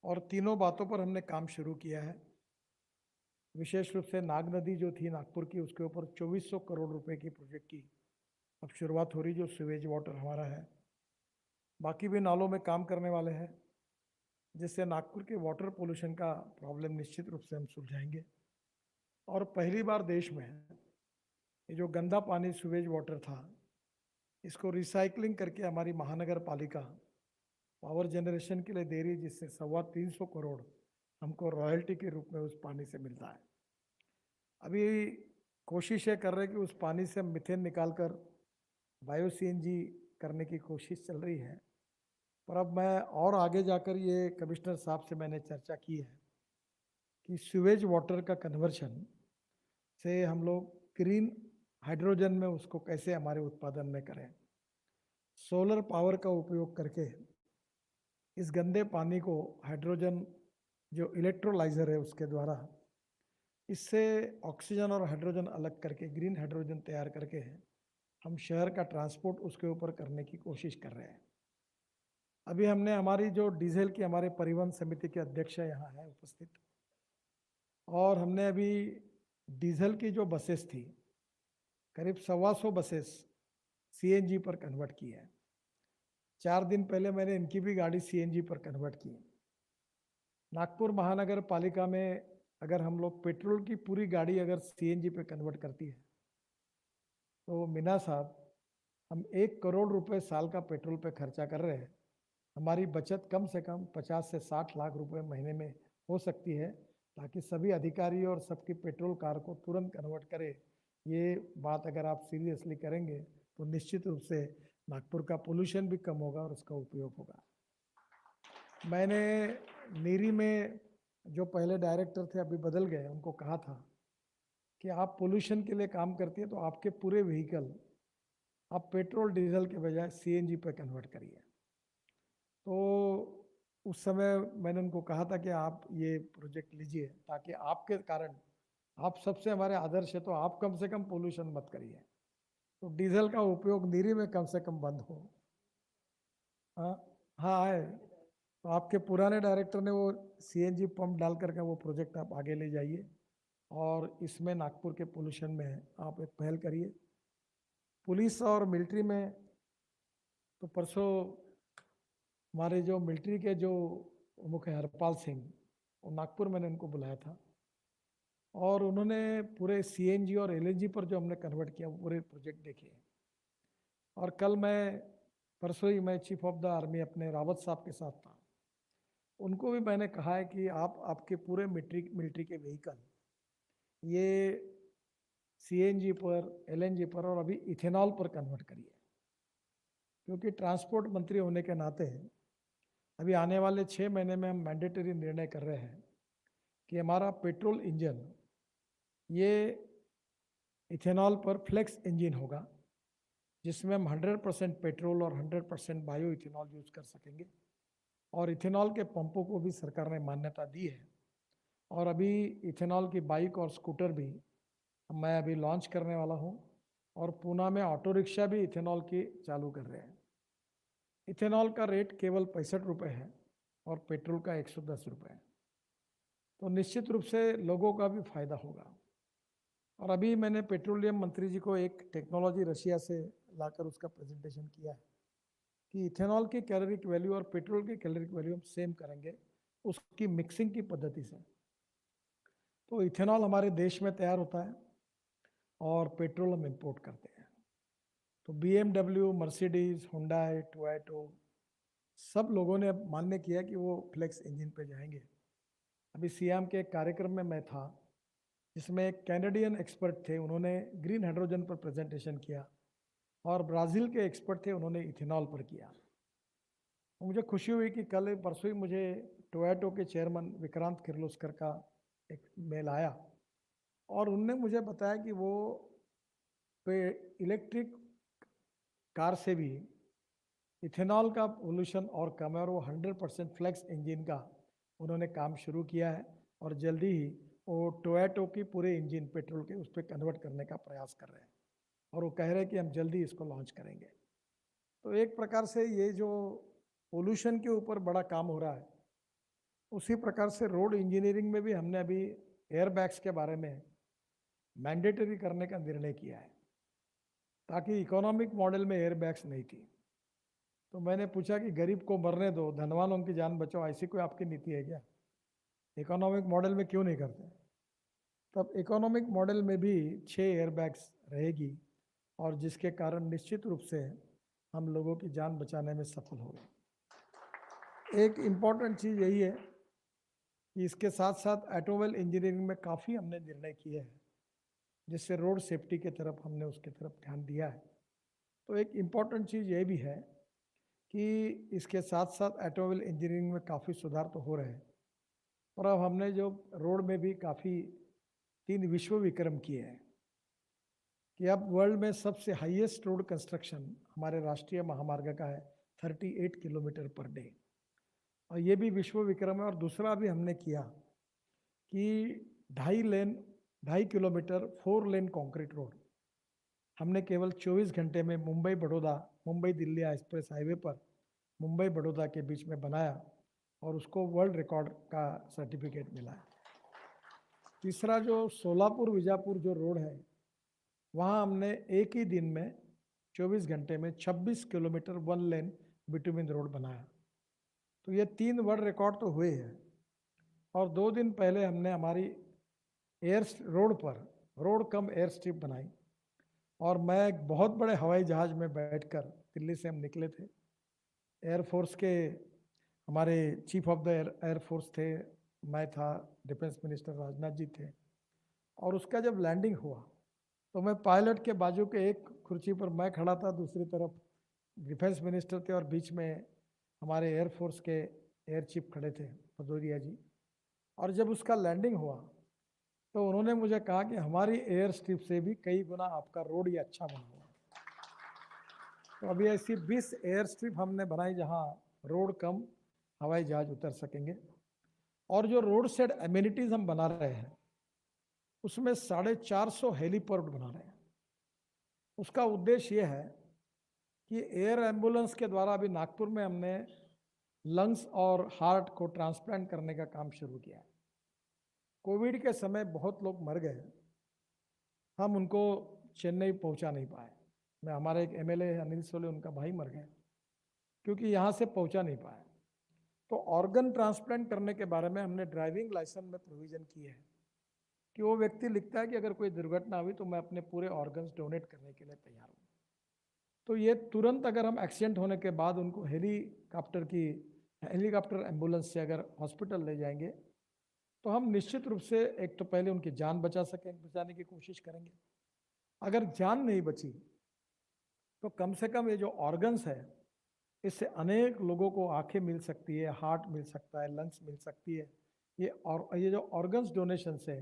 और तीनों बातों पर हमने काम शुरू किया है। विशेष रूप से नाग नदी जो थी नागपुर की, उसके ऊपर 2400 करोड़ रुपए की प्रोजेक्ट की अब शुरुआत हो रही, जो सीवेज वाटर हमारा है। बाकी भी नालों में काम करने वाले हैं जिससे नागपुर के वाटर पोल्यूशन का प्रॉब्लम निश्चित रूप से हम सुलझाएंगे। और पहली बार देश में ये जो गंदा पानी सीवेज वाटर था, इसको रिसाइकलिंग करके हमारी महानगर पालिका पावर जनरेशन के लिए दे रही, जिससे 325 करोड़ हमको रॉयल्टी के रूप में उस पानी से मिलता है। अभी कोशिशें कर रहे हैं कि उस पानी से हम मीथेन निकालकर बायो CNG करने की कोशिश चल रही है, पर अब मैं और आगे जाकर ये कमिश्नर साहब से मैंने चर्चा की है कि सीवेज वाटर का कन्वर्शन से हम लोग ग्रीन हाइड्रोजन में उसको कैसे हमारे उत्पादन में करें, सोलर पावर का उपयोग करके इस गंदे पानी को हाइड्रोजन जो इलेक्ट्रोलाइजर है उसके द्वारा इससे ऑक्सीजन और हाइड्रोजन अलग करके ग्रीन हाइड्रोजन तैयार करके हम शहर का ट्रांसपोर्ट उसके ऊपर करने की कोशिश कर रहे हैं। अभी हमने हमारी जो डीजल की हमारे परिवहन समिति के अध्यक्ष यहाँ है उपस्थित, और हमने अभी डीजल की जो बसेस थी करीब 125 बसेस CNG पर कन्वर्ट की है। 4 दिन पहले मैंने इनकी भी गाड़ी CNG पर कन्वर्ट की। नागपुर महानगर पालिका में अगर हम लोग पेट्रोल की पूरी गाड़ी अगर CNG पे कन्वर्ट करती है तो मीना साहब, हम 1 करोड़ रुपए साल का पेट्रोल पे खर्चा कर रहे हैं, हमारी बचत कम से कम 50 से 60 लाख रुपए महीने में हो सकती है, ताकि सभी अधिकारी और सबकी पेट्रोल कार को तुरंत कन्वर्ट करे। ये बात अगर आप सीरियसली करेंगे तो निश्चित रूप से नागपुर का पोल्यूशन भी कम होगा और उसका उपयोग होगा। मैंने नीरी में जो पहले डायरेक्टर थे अभी बदल गए, उनको कहा था कि आप पोल्यूशन के लिए काम करती है तो आपके पूरे व्हीकल आप पेट्रोल डीजल के बजाय सीएनजी पे कन्वर्ट करिए। तो उस समय मैंने उनको कहा था कि आप ये प्रोजेक्ट लीजिए, ताकि आपके कारण, आप सबसे हमारे आदर्श है तो आप कम से कम पोल्यूशन मत करिए। तो डीजल का उपयोग नीरी में कम से कम बंद हो। हाँ है, तो आपके पुराने डायरेक्टर ने वो सीएनजी पंप डाल करके वो प्रोजेक्ट आप आगे ले जाइए और इसमें नागपुर के पोल्यूशन में आप एक पहल करिए। पुलिस और मिलिट्री में तो परसों हमारे जो मिलिट्री के जो मुख्य हरपाल सिंह, वो नागपुर मैंने उनको बुलाया था और उन्होंने पूरे सीएनजी और एलएनजी पर जो हमने कन्वर्ट किया वो पूरे प्रोजेक्ट देखे। और कल परसों ही मैं चीफ ऑफ द आर्मी अपने रावत साहब के साथ था, उनको भी मैंने कहा है कि आप आपके पूरे मिलिट्री के व्हीकल ये सीएनजी पर, एलएनजी पर और अभी इथेनॉल पर कन्वर्ट करिए, क्योंकि ट्रांसपोर्ट मंत्री होने के नाते अभी आने वाले 6 महीने में हम मैंडेटरी निर्णय कर रहे हैं कि हमारा पेट्रोल इंजन ये इथेनॉल पर फ्लेक्स इंजन होगा, जिसमें हम 100% पेट्रोल और 100% बायो इथेनॉल यूज कर सकेंगे। और इथेनॉल के पंपों को भी सरकार ने मान्यता दी है और अभी इथेनॉल की बाइक और स्कूटर भी मैं अभी लॉन्च करने वाला हूँ और पूना में ऑटो रिक्शा भी इथेनॉल की चालू कर रहे हैं। इथेनॉल का रेट केवल 65 रुपये है और पेट्रोल का 110 रुपये है, तो निश्चित रूप से लोगों का भी फायदा होगा। और अभी मैंने पेट्रोलियम मंत्री जी को एक टेक्नोलॉजी रशिया से लाकर उसका प्रेजेंटेशन किया है कि इथेनॉल की कैलोरिक वैल्यू और पेट्रोल की कैलोरिक वैल्यू हम सेम करेंगे उसकी मिक्सिंग की पद्धति से। तो इथेनॉल हमारे देश में तैयार होता है और पेट्रोल हम इंपोर्ट करते हैं। तो BMW, मर्सिडीज, हुंडई, टोयोटा सब लोगों ने अब मान्य किया कि वो फ्लेक्स इंजन पे जाएंगे। अभी सियाम के एक कार्यक्रम में मैं था जिसमें एक कैनेडियन एक्सपर्ट थे, उन्होंने ग्रीन हाइड्रोजन पर प्रेजेंटेशन किया और ब्राज़ील के एक्सपर्ट थे, उन्होंने इथेनॉल पर किया। मुझे खुशी हुई कि कल परसों ही मुझे टोयोटा के चेयरमैन विक्रांत किर्लोस्कर का एक मेल आया और उनने मुझे बताया कि वो इलेक्ट्रिक कार से भी इथेनॉल का पोल्यूशन और कम है और वो 100% फ्लेक्स इंजन का उन्होंने काम शुरू किया है और जल्दी ही वो टोयोटा की पूरे इंजन पेट्रोल के उस पर कन्वर्ट करने का प्रयास कर रहे हैं और वो कह रहे हैं कि हम जल्दी इसको लॉन्च करेंगे। तो एक प्रकार से ये जो पोल्यूशन के ऊपर बड़ा काम हो रहा है, उसी प्रकार से रोड इंजीनियरिंग में भी हमने अभी एयरबैग्स के बारे में मैंडेटरी करने का निर्णय किया है, ताकि इकोनॉमिक मॉडल में एयरबैग्स नहीं थी। तो मैंने पूछा कि गरीब को मरने दो, धनवानों की जान बचाओ, ऐसी कोई आपकी नीति है क्या? इकोनॉमिक मॉडल में क्यों नहीं करते? तब इकोनॉमिक मॉडल में भी 6 एयरबैग्स रहेगी और जिसके कारण निश्चित रूप से हम लोगों की जान बचाने में सफल होंगे। एक इम्पॉर्टेंट चीज़ यही है कि इसके साथ साथ ऑटोमोबाइल इंजीनियरिंग में काफ़ी हमने निर्णय किए हैं, जिससे रोड सेफ्टी की तरफ हमने उसकी तरफ ध्यान दिया है। तो एक इम्पॉर्टेंट चीज़ ये भी है कि इसके साथ साथ ऑटोमोबाइल इंजीनियरिंग में काफ़ी सुधार तो हो रहे हैं, और अब हमने जो रोड में भी काफ़ी 3 विश्व विक्रम किए हैं कि अब वर्ल्ड में सबसे हाईएस्ट रोड कंस्ट्रक्शन हमारे राष्ट्रीय महामार्ग का है 38 किलोमीटर पर डे, और ये भी विश्व विक्रम है। और दूसरा भी हमने किया कि 2.5 किलोमीटर 4 लेन कंक्रीट रोड हमने केवल 24 घंटे में मुंबई बड़ौदा, मुंबई दिल्ली एक्सप्रेस हाईवे पर मुंबई बड़ौदा के बीच में बनाया और उसको वर्ल्ड रिकॉर्ड का सर्टिफिकेट मिला है। तीसरा जो सोलापुर विजापुर जो रोड है, वहाँ हमने एक ही दिन में 24 घंटे में 26 किलोमीटर 1 लेन बिटुमिन रोड बनाया। तो ये 3 वर्ल्ड रिकॉर्ड तो हुए हैं। और 2 दिन पहले हमने हमारी रोड पर रोड कम एयर स्ट्रिप बनाई और मैं एक बहुत बड़े हवाई जहाज़ में बैठकर दिल्ली से हम निकले थे। एयरफोर्स के हमारे चीफ ऑफ द एयरफोर्स थे, मैं था, डिफेंस मिनिस्टर राजनाथ जी थे, और उसका जब लैंडिंग हुआ तो मैं पायलट के बाजू के एक कुर्सी पर मैं खड़ा था, दूसरी तरफ डिफेंस मिनिस्टर थे, और बीच में हमारे एयरफोर्स के एयर चीफ खड़े थे, भदौरिया जी। और जब उसका लैंडिंग हुआ तो उन्होंने मुझे कहा कि हमारी एयर स्ट्रिप से भी कई गुना आपका रोड ये अच्छा बना हुआ है। तो अभी ऐसी 20 एयर स्ट्रिप हमने बनाई जहां रोड कम, हवाई जहाज उतर सकेंगे। और जो रोड साइड एमिनिटीज हम बना रहे हैं उसमें 450 हेलीपोर्ट बना रहे हैं। उसका उद्देश्य यह है कि एयर एम्बुलेंस के द्वारा अभी नागपुर में हमने लंग्स और हार्ट को ट्रांसप्लांट करने का काम शुरू किया है। कोविड के समय बहुत लोग मर गए, हम उनको चेन्नई पहुंचा नहीं पाए। मैं हमारे एक एमएलए अनिल सोले, उनका भाई मर गए क्योंकि यहाँ से पहुंचा नहीं पाए। तो ऑर्गन ट्रांसप्लांट करने के बारे में हमने ड्राइविंग लाइसेंस में प्रोविजन की है कि वो व्यक्ति लिखता है कि अगर कोई दुर्घटना हुई तो मैं अपने पूरे ऑर्गन्स डोनेट करने के लिए तैयार हूँ। तो ये तुरंत अगर हम एक्सीडेंट होने के बाद उनको हेलीकॉप्टर एम्बुलेंस से अगर हॉस्पिटल ले जाएंगे तो हम निश्चित रूप से एक तो पहले उनकी जान बचाने की कोशिश करेंगे। अगर जान नहीं बची तो कम से कम ये जो ऑर्गन्स है इससे अनेक लोगों को आंखें मिल सकती है, हार्ट मिल सकता है, लंग्स मिल सकती है। ये जो ऑर्गन्स डोनेशन से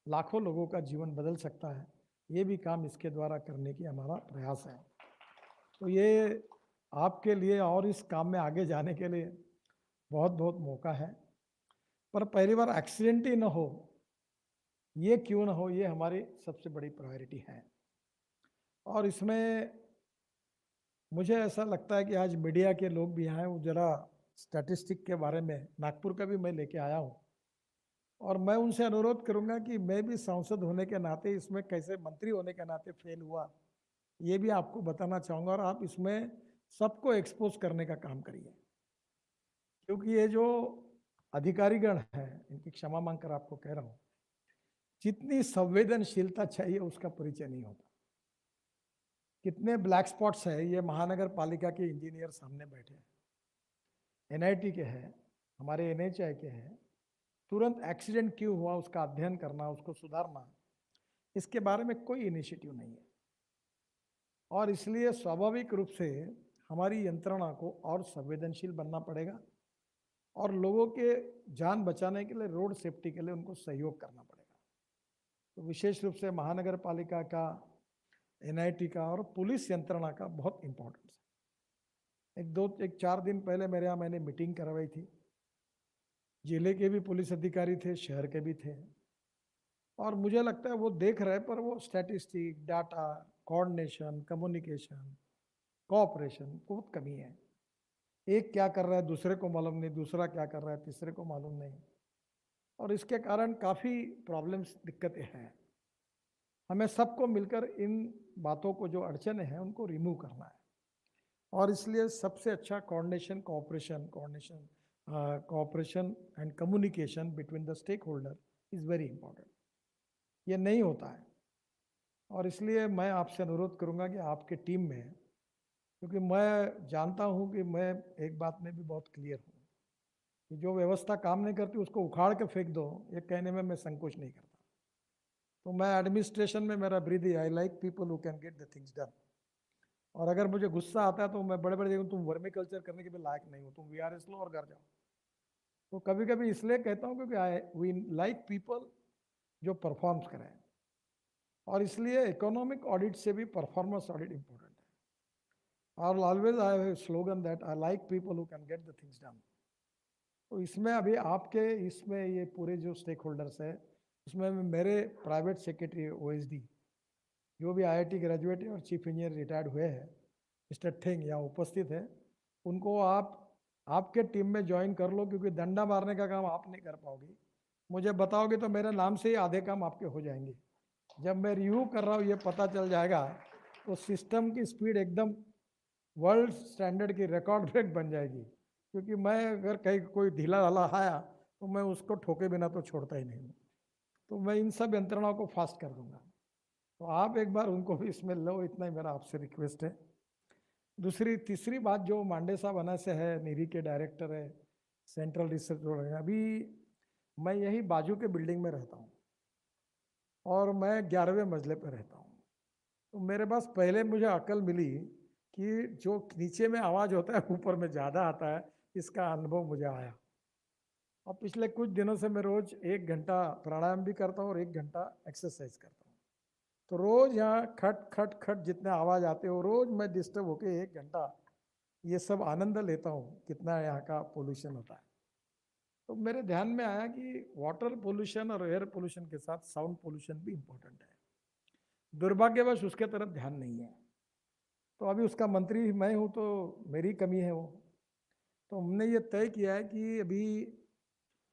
लाखों लोगों का जीवन बदल सकता है। ये भी काम इसके द्वारा करने की हमारा प्रयास है। तो ये आपके लिए और इस काम में आगे जाने के लिए बहुत बहुत मौका है। पर पहली बार एक्सीडेंट ही ना हो, ये क्यों ना हो, ये हमारी सबसे बड़ी प्रायोरिटी है। और इसमें मुझे ऐसा लगता है कि आज मीडिया के लोग भी आए, वो जरा स्टैटिस्टिक के बारे में नागपुर का भी मैं लेके आया हूँ, और मैं उनसे अनुरोध करूंगा कि मैं भी सांसद होने के नाते इसमें कैसे मंत्री होने के नाते फेल हुआ ये भी आपको बताना चाहूँगा, और आप इसमें सबको एक्सपोज करने का काम करिए। क्योंकि ये जो अधिकारीगण है, इनकी क्षमा मांगकर आपको कह रहा हूँ, जितनी संवेदनशीलता चाहिए उसका परिचय नहीं होता। कितने ब्लैक स्पॉट्स है, ये महानगर पालिका के इंजीनियर सामने बैठे हैं, एनआईटी के हैं, हमारे एनएचआई के हैं। तुरंत एक्सीडेंट क्यों हुआ उसका अध्ययन करना, उसको सुधारना, इसके बारे में कोई इनिशिएटिव नहीं है। और इसलिए स्वाभाविक रूप से हमारी यंत्रणा को और संवेदनशील बनना पड़ेगा, और लोगों के जान बचाने के लिए, रोड सेफ्टी के लिए उनको सहयोग करना पड़ेगा। तो विशेष रूप से महानगर पालिका का, एनआईटी का और पुलिस यंत्रणा का बहुत इम्पोर्टेंस है। एक 4 दिन पहले मेरे यहाँ मैंने मीटिंग करवाई थी। जिले के भी पुलिस अधिकारी थे, शहर के भी थे, और मुझे लगता है वो देख रहे, पर वो statistic, data, coordination, communication, cooperation बहुत कमी है। एक क्या कर रहा है दूसरे को मालूम नहीं, दूसरा क्या कर रहा है तीसरे को मालूम नहीं, और इसके कारण काफ़ी प्रॉब्लम्स, दिक्कतें हैं। हमें सबको मिलकर इन बातों को, जो अड़चने हैं, उनको रिमूव करना है। और इसलिए सबसे अच्छा cooperation and communication between the stakeholder is very important. ये नहीं होता है, और इसलिए मैं आपसे अनुरोध करूंगा कि आपके टीम में, क्योंकि मैं जानता हूं कि मैं एक बात में भी बहुत क्लियर हूं कि जो व्यवस्था काम नहीं करती उसको उखाड़ के फेंक दो, ये कहने में मैं संकोच नहीं करता। तो मैं एडमिनिस्ट्रेशन में मेरा breathe he, I like people who can get the things done. और अगर मुझे गुस्सा आता है तो मैं बड़े बड़े जगह, तुम वर्मी कल्चर करने के भी लायक नहीं हो, तुम वीआरएस लो और घर जाओ। तो कभी कभी इसलिए कहता हूँ क्योंकि वी लाइक पीपल जो परफॉर्म्स करें, और इसलिए इकोनॉमिक ऑडिट से भी परफॉर्मेंस ऑडिट इंपॉर्टेंट है। और always I have slogan that I like people who can get the things done. तो इसमें अभी आपके, इसमें ये पूरे जो स्टेक होल्डर्स है, उसमें मेरे प्राइवेट सेक्रेटरी ओएसडी जो भी आईआईटी ग्रेजुएट है और चीफ इंजीनियर रिटायर्ड हुए हैं, मिस्टर थिंग यहाँ उपस्थित है, उनको आपके टीम में ज्वाइन कर लो, क्योंकि डंडा मारने का काम आप नहीं कर पाओगे। मुझे बताओगे तो मेरे नाम से ही आधे काम आपके हो जाएंगे। जब मैं रिव्यू कर रहा हूँ ये पता चल जाएगा, तो सिस्टम की स्पीड एकदम वर्ल्ड स्टैंडर्ड की रिकॉर्ड ब्रेक बन जाएगी। क्योंकि मैं अगर कहीं कोई ढीला ढाला आया तो मैं उसको ठोके बिना तो छोड़ता ही नहीं। तो मैं इन सब यंत्रणाओं को फास्ट कर दूंगा। तो आप एक बार उनको भी इसमें लो, इतना ही मेरा आपसे रिक्वेस्ट है। तीसरी बात जो मांडे साहब आना से है, नीरी के डायरेक्टर है, सेंट्रल रिसर्च, अभी मैं यही बाजू के बिल्डिंग में रहता हूँ और मैं 11वें मंजिले पर रहता हूँ। तो मेरे पास पहले मुझे अकल मिली कि जो नीचे में आवाज़ होता है ऊपर में ज़्यादा आता है, इसका अनुभव मुझे आया। और पिछले कुछ दिनों से मैं रोज 1 घंटा प्राणायाम भी करता हूँ और 1 घंटा एक्सरसाइज करता हूँ। तो रोज यहाँ खट खट खट जितने आवाज़ आते हो रोज मैं डिस्टर्ब होके 1 घंटा ये सब आनंद लेता हूँ, कितना यहाँ का पोल्यूशन होता है। तो मेरे ध्यान में आया कि वाटर पोल्यूशन और एयर पोल्यूशन के साथ साउंड पोल्यूशन भी इम्पोर्टेंट है। दुर्भाग्यवश उसके तरफ ध्यान नहीं है। तो अभी उसका मंत्री मैं हूँ तो मेरी कमी है वो। तो हमने ये तय किया है कि अभी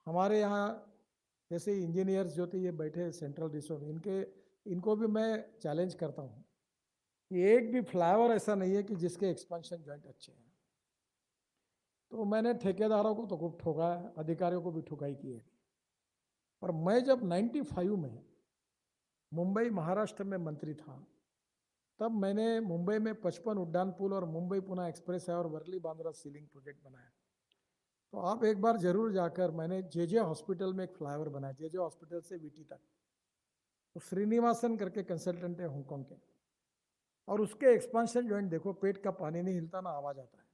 हमारे यहाँ जैसे इंजीनियर्स जो थे ये बैठे सेंट्रल रिसोर्स इनको भी मैं चैलेंज करता हूँ कि एक भी फ्लाईओवर ऐसा नहीं है कि जिसके एक्सपेंशन जॉइंट अच्छे हैं। तो मैंने ठेकेदारों को तो खूब ठोका है, अधिकारियों को भी ठुकाई की है। और मैं जब 95 में मुंबई महाराष्ट्र में मंत्री था तब मैंने मुंबई में 55 उड्डान पुल और मुंबई पुणे एक्सप्रेस है और वर्ली बांद्रा सीलिंग प्रोजेक्ट बनाया। तो आप एक बार जरूर जाकर, मैंने जे हॉस्पिटल में एक फ्लाईओवर बनाया, जे हॉस्पिटल से वीटी तक। तो श्रीनिवासन करके कंसल्टेंट है हांगकांग के, और उसके एक्सपांशन जॉइंट देखो, पेट का पानी नहीं हिलता ना आवाज़ आता है।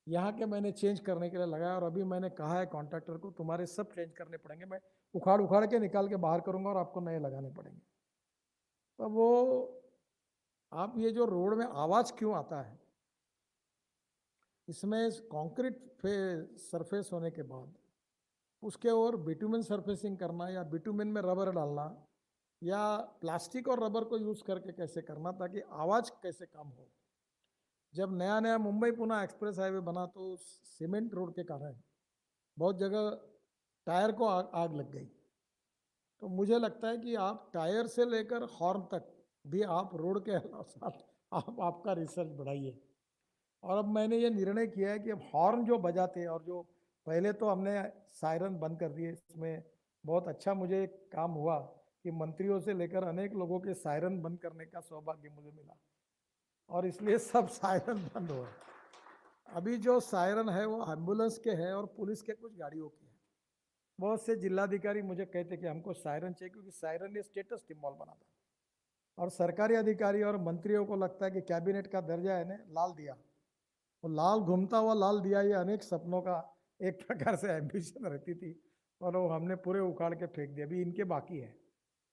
यहाँ के मैंने चेंज करने के लिए लगाया और अभी मैंने कहा है कॉन्ट्रैक्टर को तुम्हारे सब चेंज करने पड़ेंगे, मैं उखाड़ के निकाल के बाहर करूँगा और आपको नए लगाने पड़ेंगे। तो वो आप ये जो रोड में आवाज़ क्यों आता है, इसमें कंक्रीट सरफेस होने के बाद उसके और बिटुमेन सरफेसिंग करना या बिटुमेन में रबर डालना या प्लास्टिक और रबर को यूज़ करके कैसे करना ताकि आवाज़ कैसे कम हो। जब नया नया मुंबई पुणे एक्सप्रेस हाईवे बना तो सीमेंट रोड के कारण बहुत जगह टायर को आग लग गई। तो मुझे लगता है कि आप टायर से लेकर हॉर्न तक भी आप रोड के साथ आपका रिसर्च बढ़ाइए। और अब मैंने ये निर्णय किया है कि अब हॉर्न जो बजाते हैं, और जो पहले तो हमने सायरन बंद कर दिए, इसमें बहुत अच्छा मुझे एक काम हुआ कि मंत्रियों से लेकर अनेक लोगों के सायरन बंद करने का सौभाग्य मुझे मिला और इसलिए सब सायरन बंद हो गए। अभी जो सायरन है वो एम्बुलेंस के हैं और पुलिस के कुछ गाड़ियों के हैं। बहुत से जिलाधिकारी मुझे कहते कि हमको सायरन चाहिए, क्योंकि सायरन ने स्टेटस सिंबल बना था। और सरकारी अधिकारी और मंत्रियों को लगता है कि कैबिनेट का दर्जा है ना, लाल दिया, वो लाल घूमता हुआ लाल दिया, ये अनेक सपनों का एक प्रकार से एम्बिशन रहती थी और वो हमने पूरे उखाड़ के फेंक दिया। अभी इनके बाकी है,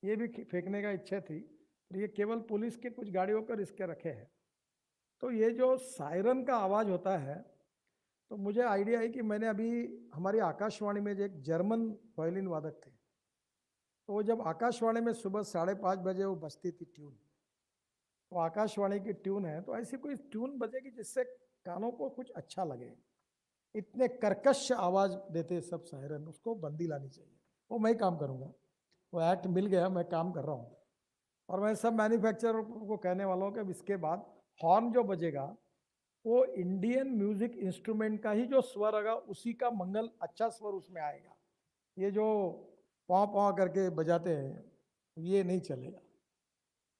ये भी फेंकने का इच्छा थी, तो ये केवल पुलिस के कुछ गाड़ियों पर इसके रखे हैं। तो ये जो सायरन का आवाज़ होता है, तो मुझे आइडिया है कि मैंने अभी हमारी आकाशवाणी में जो एक जर्मन वायलिन वादक थे, तो वो जब आकाशवाणी में सुबह 5:30 बजे वो बजती थी ट्यून, वो आकाशवाणी की ट्यून है, तो ऐसी कोई ट्यून बजेगी जिससे कानों को कुछ अच्छा लगे। इतने कर्कश आवाज़ देते सब सायरन, उसको बंदी लानी चाहिए। वो मैं काम करूँगा, वो एक्ट मिल गया, मैं काम कर रहा हूँ। और मैं सब मैन्युफैक्चरर को कहने वाला हूँ कि इसके बाद हॉर्न जो बजेगा वो इंडियन म्यूजिक इंस्ट्रूमेंट का ही जो स्वर होगा उसी का मंगल अच्छा स्वर उसमें आएगा। ये जो पाँव पाँव करके बजाते हैं ये नहीं चलेगा।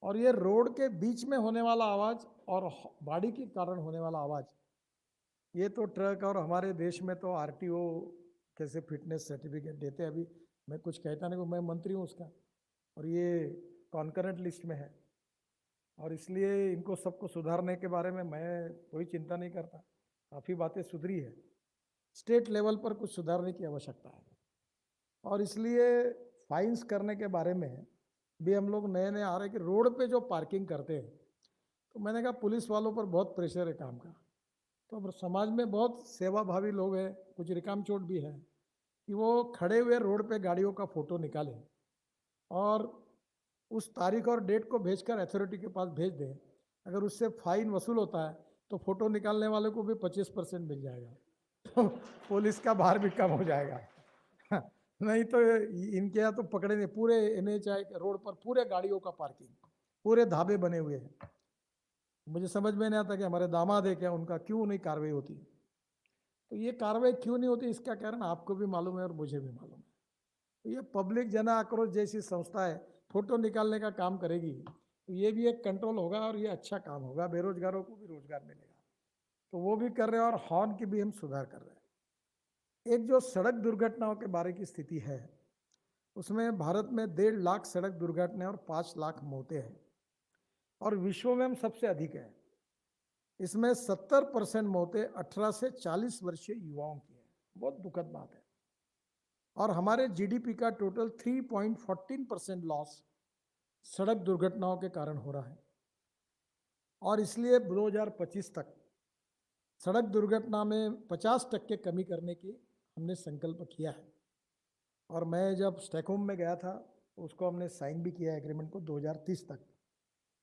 और ये रोड के बीच में होने वाला आवाज़ और गाड़ी के कारण होने वाला आवाज़, ये तो ट्रक और हमारे देश में तो आरटीओ कैसे फिटनेस सर्टिफिकेट देते हैं। अभी मैं कुछ कहता नहीं, मैं मंत्री हूँ उसका, और ये कॉन्करेंट लिस्ट में है, और इसलिए इनको सबको सुधारने के बारे में मैं कोई चिंता नहीं करता। काफ़ी बातें सुधरी है, स्टेट लेवल पर कुछ सुधारने की आवश्यकता है। और इसलिए फाइन्स करने के बारे में भी हम लोग नए नए आ रहे हैं कि रोड पे जो पार्किंग करते हैं, तो मैंने कहा पुलिस वालों पर बहुत प्रेशर है काम का। तो समाज में बहुत सेवाभावी लोग हैं, कुछ रिकामचोट भी है, कि वो खड़े हुए रोड पे गाड़ियों का फ़ोटो निकालें और उस तारीख और डेट को भेजकर अथॉरिटी के पास भेज दें। अगर उससे फाइन वसूल होता है तो फ़ोटो निकालने वाले को भी 25% मिल जाएगा, तो पुलिस का भार भी कम हो जाएगा। नहीं तो इनके यहाँ तो पकड़े नहीं, पूरे NHI के रोड पर पूरे गाड़ियों का पार्किंग, पूरे धाबे बने हुए हैं। मुझे समझ में नहीं आता कि हमारे दामाद है क्या, उनका क्यों नहीं कार्रवाई होती। तो ये कार्रवाई क्यों नहीं होती, इसका कारण आपको भी मालूम है और मुझे भी मालूम है। तो ये पब्लिक जन आक्रोश जैसी संस्था है, फोटो निकालने का काम करेगी, तो ये भी एक कंट्रोल होगा और ये अच्छा काम होगा, बेरोजगारों को भी रोजगार मिलेगा। तो वो भी कर रहे हैं और हॉर्न की भी हम सुधार कर रहे हैं। एक जो सड़क दुर्घटनाओं के बारे की स्थिति है, उसमें भारत में 1.5 लाख सड़क दुर्घटनाएं और 5 लाख मौतें हैं, और विश्व में हम सबसे अधिक है। इसमें 70% मौतें 18 से 40 वर्षीय युवाओं की है। बहुत दुखद बात है। और हमारे जीडीपी का टोटल 3.14% लॉस सड़क दुर्घटनाओं के कारण हो रहा है, और इसलिए 2025 तक सड़क दुर्घटना में 50% कमी करने की हमने संकल्प किया है। और मैं जब स्टॉकहोम में गया था तो उसको हमने साइन भी किया एग्रीमेंट को 2030 तक,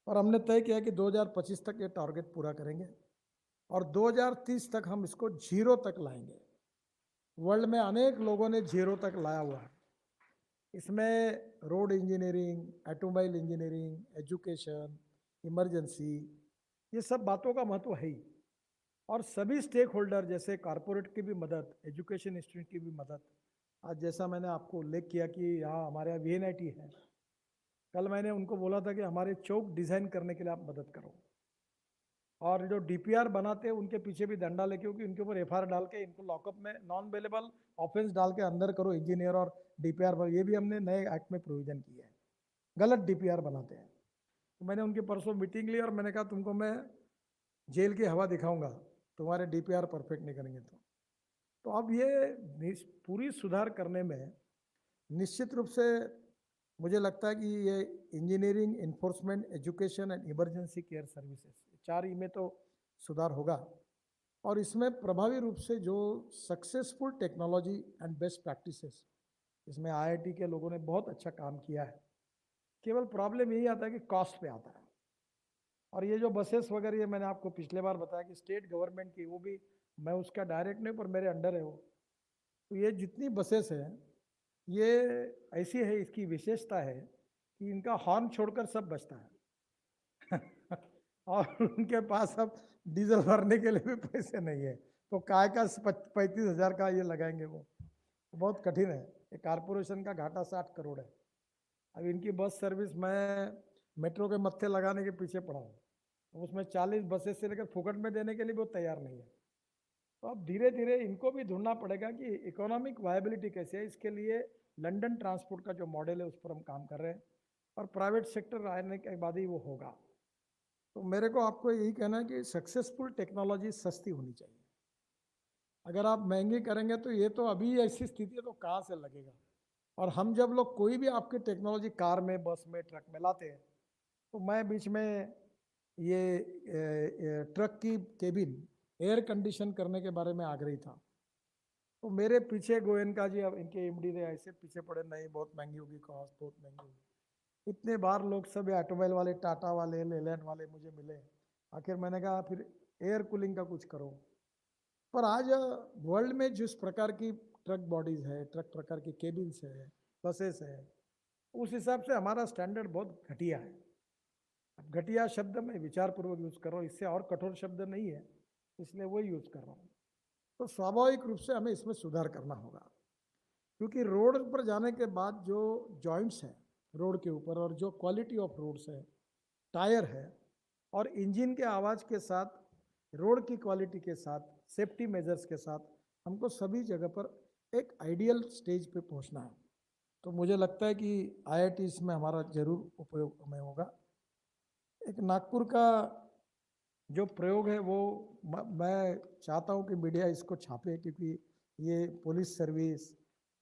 और हमने तय किया कि 2025 तक ये टारगेट पूरा करेंगे और 2030 तक हम इसको 0 तक लाएंगे। वर्ल्ड में अनेक लोगों ने 0 तक लाया हुआ है। इसमें road engineering, automobile engineering, education, emergency, ये सब बातों का महत्व है ही। और सभी स्टेक होल्डर जैसे कॉरपोरेट की भी मदद, एजुकेशन इंस्टीट्यूट की भी मदद, आज जैसा मैंने आपको उल्लेख किया कि यहाँ हमारे यहाँ VNIT है, कल मैंने उनको बोला था कि हमारे चौक डिज़ाइन करने के लिए आप मदद करो, और जो DPR बनाते हैं उनके पीछे भी डंडा लेके, क्योंकि उनके ऊपर FIR डाल के इनको लॉकअप में नॉन बेलेबल ऑफेंस डाल के अंदर करो इंजीनियर और DPR पर। ये भी हमने नए एक्ट में प्रोविजन किया है। गलत DPR बनाते हैं। तो मैंने उनकी परसों मीटिंग ली और मैंने कहा तुमको मैं जेल की हवा दिखाऊंगा, तुम्हारे DPR परफेक्ट नहीं करेंगे तो अब ये पूरी सुधार करने में निश्चित रूप से मुझे लगता है कि ये engineering, enforcement, education and emergency care services, 4 में तो सुधार होगा। और इसमें प्रभावी रूप से जो successful technology and best practices, इसमें IIT के लोगों ने बहुत अच्छा काम किया है। केवल प्रॉब्लम यही आता है कि कॉस्ट पे आता है। और ये जो बसेस वगैरह, ये मैंने आपको पिछले बार बताया कि स्टेट गवर्नमेंट की, वो भी मैं उसका डायरेक्ट नहीं पर मेरे अंडर है वो। तो ये जितनी बसेस हैं ये ऐसी है, इसकी विशेषता है कि इनका हॉर्न छोड़कर सब बजता है और उनके पास अब डीजल भरने के लिए भी पैसे नहीं है, तो काय का 35,000 का ये लगाएंगे वो, बहुत कठिन है। ये कारपोरेशन का घाटा 60 करोड़ है। अब इनकी बस सर्विस मैं मेट्रो के मत्थे लगाने के पीछे पड़ा हूँ, उसमें 40 बसेस से लेकर फुकट में देने के लिए वो तैयार नहीं है। तो अब धीरे धीरे इनको भी ढूंढना पड़ेगा कि इकोनॉमिक वायबिलिटी कैसे है। इसके लिए लंदन ट्रांसपोर्ट का जो मॉडल है उस पर हम काम कर रहे हैं, और प्राइवेट सेक्टर आने के बाद ही वो होगा। तो मेरे को आपको यही कहना है कि सक्सेसफुल टेक्नोलॉजी सस्ती होनी चाहिए। अगर आप महंगी करेंगे तो ये तो अभी ऐसी स्थिति है तो कहाँ से लगेगा। और हम जब लोग कोई भी आपकी टेक्नोलॉजी कार में, बस में, ट्रक में लाते हैं, तो मैं बीच में ये ट्रक की केबिन एयर कंडीशन करने के बारे में आग्रही था, तो मेरे पीछे गोयनका जी, अब इनके MD थे, ऐसे पीछे पड़े, नहीं बहुत महंगी होगी, कॉस्ट बहुत महंगी होगी। इतने बार लोग सब ऑटोमोबाइल वाले, टाटा वाले, लेलैंड वाले मुझे मिले। आखिर मैंने कहा फिर एयर कूलिंग का कुछ करो। पर आज वर्ल्ड में जिस प्रकार की ट्रक बॉडीज है, ट्रक प्रकार की केबिन्स है, बसेस है, उस हिसाब से हमारा स्टैंडर्ड बहुत घटिया है। अब घटिया शब्द मैं विचारपूर्वक यूज कर रहा हूँ, इससे और कठोर शब्द नहीं है, इसलिए वही यूज कर रहा हूँ। तो स्वाभाविक रूप से हमें इसमें सुधार करना होगा, क्योंकि रोड पर जाने के बाद जो जॉइंट्स हैं रोड के ऊपर, और जो क्वालिटी ऑफ रोड्स है, टायर है, और इंजन के आवाज़ के साथ, रोड की क्वालिटी के साथ, सेफ्टी मेजर्स के साथ, हमको सभी जगह पर एक आइडियल स्टेज पे पहुंचना है। तो मुझे लगता है कि IIT इसमें हमारा जरूर उपयोग में होगा। एक नागपुर का जो प्रयोग है वो मैं चाहता हूँ कि मीडिया इसको छापे, क्योंकि ये पुलिस सर्विस,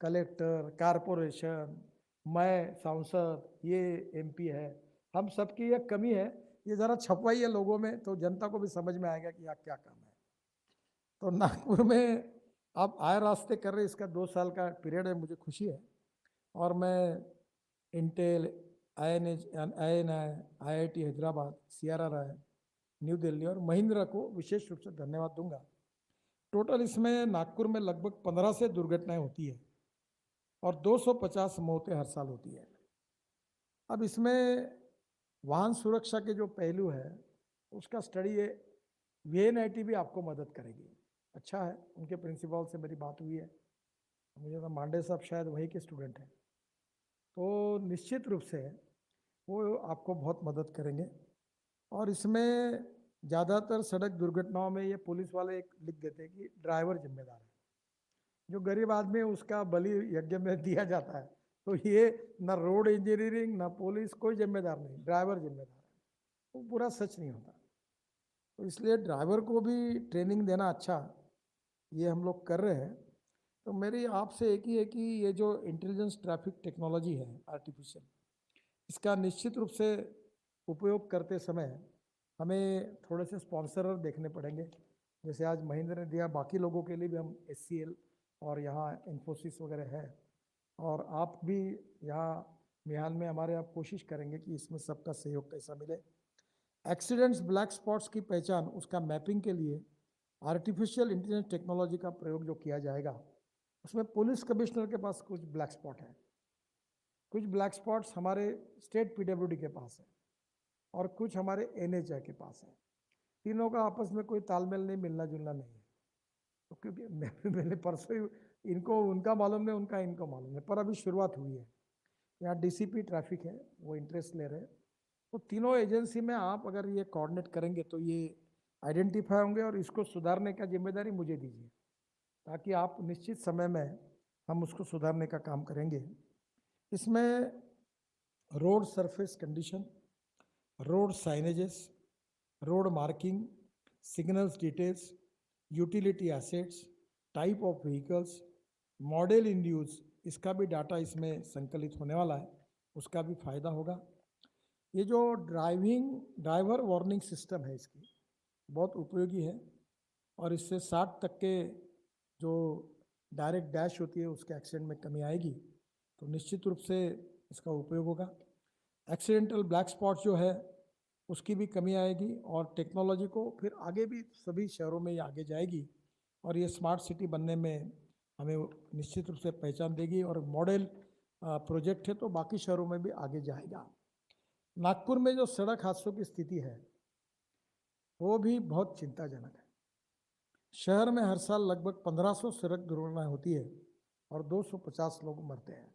कलेक्टर, कारपोरेशन, मैं सांसद, ये MP है, हम सबकी ये कमी है। ये ज़रा छपवाइए लोगों में, तो जनता को भी समझ में आएगा कि यहाँ क्या काम है। तो नागपुर में आप आए रास्ते कर रहे, इसका 2 साल का पीरियड है, मुझे खुशी है। और मैं Intel, IIT Hyderabad, CRRI new Delhi और महिंद्रा को विशेष रूप से धन्यवाद दूंगा। टोटल इसमें नागपुर में लगभग 15 से दुर्घटनाएं होती है और 250 मौतें हर साल होती है। अब इसमें वाहन सुरक्षा के जो पहलू है उसका स्टडी है, VNIT भी आपको मदद करेगी। अच्छा है, उनके प्रिंसिपल से मेरी बात हुई है, मुझे तो मांडे साहब शायद वही के स्टूडेंट हैं, तो निश्चित रूप से वो आपको बहुत मदद करेंगे। और इसमें ज़्यादातर सड़क दुर्घटनाओं में ये पुलिस वाले एक लिख देते हैं कि ड्राइवर जिम्मेदार है, जो गरीब आदमी है उसका बलि यज्ञ में दिया जाता है। तो ये ना रोड इंजीनियरिंग ना पुलिस कोई जिम्मेदार नहीं, ड्राइवर जिम्मेदार है। वो पूरा सच नहीं होता। तो इसलिए ड्राइवर को भी ट्रेनिंग देना अच्छा, ये हम लोग कर रहे हैं। तो मेरी आपसे एक ही है कि ये जो इंटेलिजेंस ट्रैफिक टेक्नोलॉजी है आर्टिफिशियल, इसका निश्चित रूप से उपयोग करते समय हमें थोड़े से स्पॉन्सर देखने पड़ेंगे। जैसे आज महेंद्र ने दिया, बाकी लोगों के लिए भी हम HCL और यहाँ इन्फोसिस वगैरह है, और आप भी यहाँ मिहान में हमारे आप कोशिश करेंगे कि इसमें सबका सहयोग कैसा मिले। एक्सीडेंट्स, ब्लैक स्पॉट्स की पहचान, उसका मैपिंग के लिए आर्टिफिशियल इंटेलिजेंस टेक्नोलॉजी का प्रयोग जो किया जाएगा, उसमें पुलिस कमिश्नर के पास कुछ ब्लैक स्पॉट है, कुछ ब्लैक स्पॉट्स हमारे स्टेट PWD के पास है, और कुछ हमारे NHI के पास है। तीनों का आपस में कोई तालमेल नहीं, मिलना जुलना नहीं है। तो क्योंकि मैंने परसों ही इनको उनका मालूम नहीं, उनका इनको मालूम नहीं, पर अभी शुरुआत हुई है। यहाँ DCP ट्रैफिक है, वो इंटरेस्ट ले रहे हैं। तो तीनों एजेंसी में आप अगर ये कोऑर्डिनेट करेंगे तो ये आइडेंटिफाई होंगे, और इसको सुधारने का जिम्मेदारी मुझे दीजिए, ताकि आप निश्चित समय में हम उसको सुधारने का काम करेंगे। इसमें road surface condition, road signages, road marking, signals details, utility assets, type of vehicles, model in use, इसका भी डाटा इसमें संकलित होने वाला है, उसका भी फायदा होगा। ये जो ड्राइवर वार्निंग सिस्टम है, इसकी बहुत उपयोगी है, और इससे 60 तक के जो डायरेक्ट डैश होती है उसके एक्सीडेंट में कमी आएगी, तो निश्चित रूप से इसका उपयोग होगा। एक्सीडेंटल ब्लैक स्पॉट जो है उसकी भी कमी आएगी, और टेक्नोलॉजी को फिर आगे भी सभी शहरों में ये आगे जाएगी, और ये स्मार्ट सिटी बनने में हमें निश्चित रूप से पहचान देगी, और मॉडल प्रोजेक्ट है तो बाकी शहरों में भी आगे जाएगा। नागपुर में जो सड़क हादसों की स्थिति है वो भी बहुत चिंताजनक है। शहर में हर साल लगभग 1500 सड़क दुर्घटनाएं होती है और 250 लोग मरते हैं।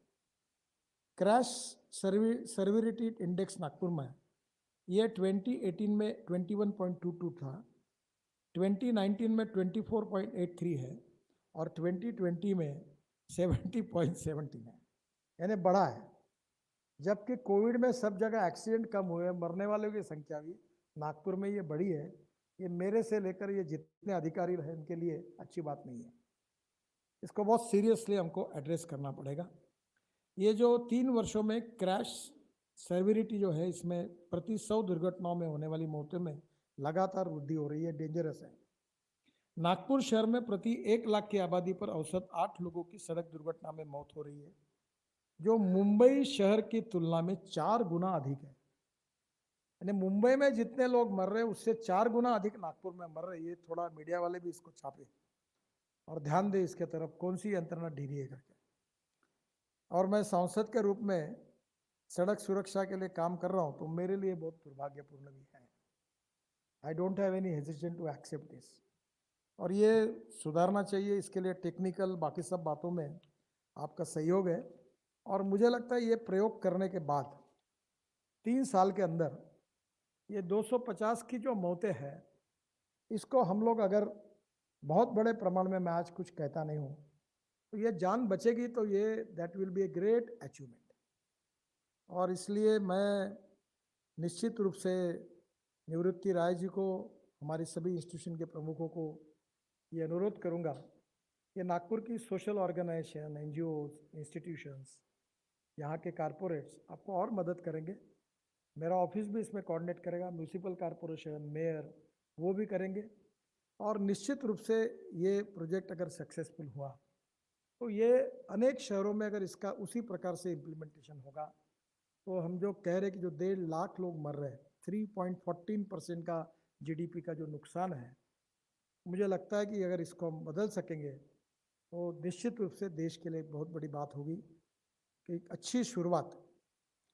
क्रैश सर्विलिटी इंडेक्स नागपुर में ये 2018 में 21.22 था, 2019 में 24.83 है, और 2020 में 70.17 है, यानी बढ़ा है। जबकि कोविड में सब जगह एक्सीडेंट कम हुए, मरने वालों की संख्या भी नागपुर में ये बढ़ी है। ये मेरे से लेकर ये जितने अधिकारी रहे उनके लिए अच्छी बात नहीं है। इसको बहुत सीरियसली हमको एड्रेस करना पड़ेगा। ये जो 3 वर्षों में क्रैश सर्विलिटी जो है, इसमें प्रति 100 दुर्घटनाओं में होने वाली मौतों में लगातार वृद्धि हो रही है, डेंजरस है। नागपुर शहर में प्रति 1 लाख की आबादी पर औसत 8 लोगों की सड़क दुर्घटना में मौत हो रही है, जो मुंबई शहर की तुलना में 4 गुना अधिक है। यानी मुंबई में जितने लोग मर रहे हैं उससे 4 गुना अधिक नागपुर में मर रहे हैं। ये थोड़ा मीडिया वाले भी इसको छापे और ध्यान दे इसके तरफ, कौन सी यंत्रणा ढीली है करके। और मैं सांसद के रूप में सड़क सुरक्षा के लिए काम कर रहा हूँ, तो मेरे लिए बहुत दुर्भाग्यपूर्ण भी है। I don't have any hesitation to accept this, और ये सुधारना चाहिए। इसके लिए टेक्निकल बाकी सब बातों में आपका सहयोग है, और मुझे लगता है ये प्रयोग करने के बाद 3 साल के अंदर ये 250 की जो मौतें हैं, इसको हम लोग अगर बहुत बड़े प्रमाण में, मैं आज कुछ कहता नहीं हूँ, तो ये जान बचेगी, तो ये that will be a great achievement. और इसलिए मैं निश्चित रूप से निवृत्ति राय जी को, हमारे सभी इंस्टीट्यूशन के प्रमुखों को ये अनुरोध करूँगा कि नागपुर की सोशल ऑर्गेनाइजेशन, NGOs, इंस्टीट्यूशंस, यहाँ के कारपोरेट्स आपको और मदद करेंगे। मेरा ऑफिस भी इसमें कोऑर्डिनेट करेगा, म्यूनिसिपल कॉरपोरेशन, मेयर, वो भी करेंगे। और निश्चित रूप से ये प्रोजेक्ट अगर सक्सेसफुल हुआ तो ये अनेक शहरों में अगर इसका उसी प्रकार से इम्प्लीमेंटेशन होगा, तो हम जो कह रहे हैं कि जो 1.5 लाख लोग मर रहे हैं, 3.14% का GDP का जो नुकसान है, मुझे लगता है कि अगर इसको हम बदल सकेंगे तो निश्चित रूप से देश के लिए बहुत बड़ी बात होगी कि एक अच्छी शुरुआत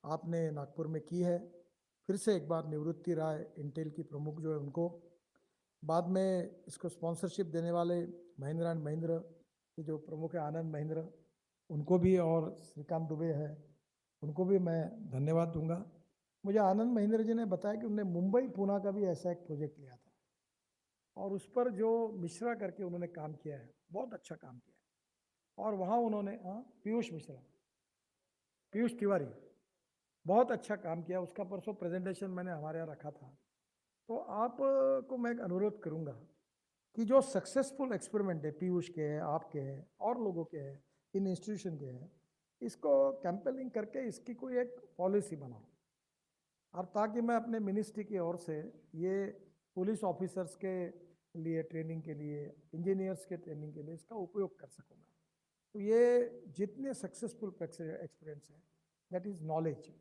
आपने नागपुर में की है। फिर से एक बार निवृत्ति राय, इंटेल की प्रमुख जो है उनको, बाद में इसको स्पॉन्सरशिप देने वाले महिंद्रा एंड महिंद्रा के जो प्रमुख है आनंद महिंद्रा, उनको भी, और श्रीकांत दुबे है, उनको भी मैं धन्यवाद दूंगा। मुझे आनंद महिंद्रा जी ने बताया कि उन्होंने मुंबई पूना का भी ऐसा एक प्रोजेक्ट लिया था, और उस पर जो मिश्रा करके उन्होंने काम किया है, बहुत अच्छा काम किया है। और वहाँ उन्होंने पीयूष मिश्रा, पीयूष तिवारी, बहुत अच्छा काम किया। उसका परसों प्रेजेंटेशन मैंने हमारे यहाँ रखा था। तो आप को मैं एक अनुरोध करूँगा कि जो सक्सेसफुल एक्सपेरिमेंट है, पीयूष के हैं, आपके हैं, और लोगों के हैं, इन इंस्टीट्यूशन के हैं, इसको कैंपेनिंग करके इसकी कोई एक पॉलिसी बनाओ, और ताकि मैं अपने मिनिस्ट्री की ओर से ये पुलिस ऑफिसर्स के लिए ट्रेनिंग के लिए, इंजीनियर्स के ट्रेनिंग के लिए इसका उपयोग कर सकूँगा। तो ये जितने सक्सेसफुल एक्सपीरियंस है, दैट इज़ नॉलेज।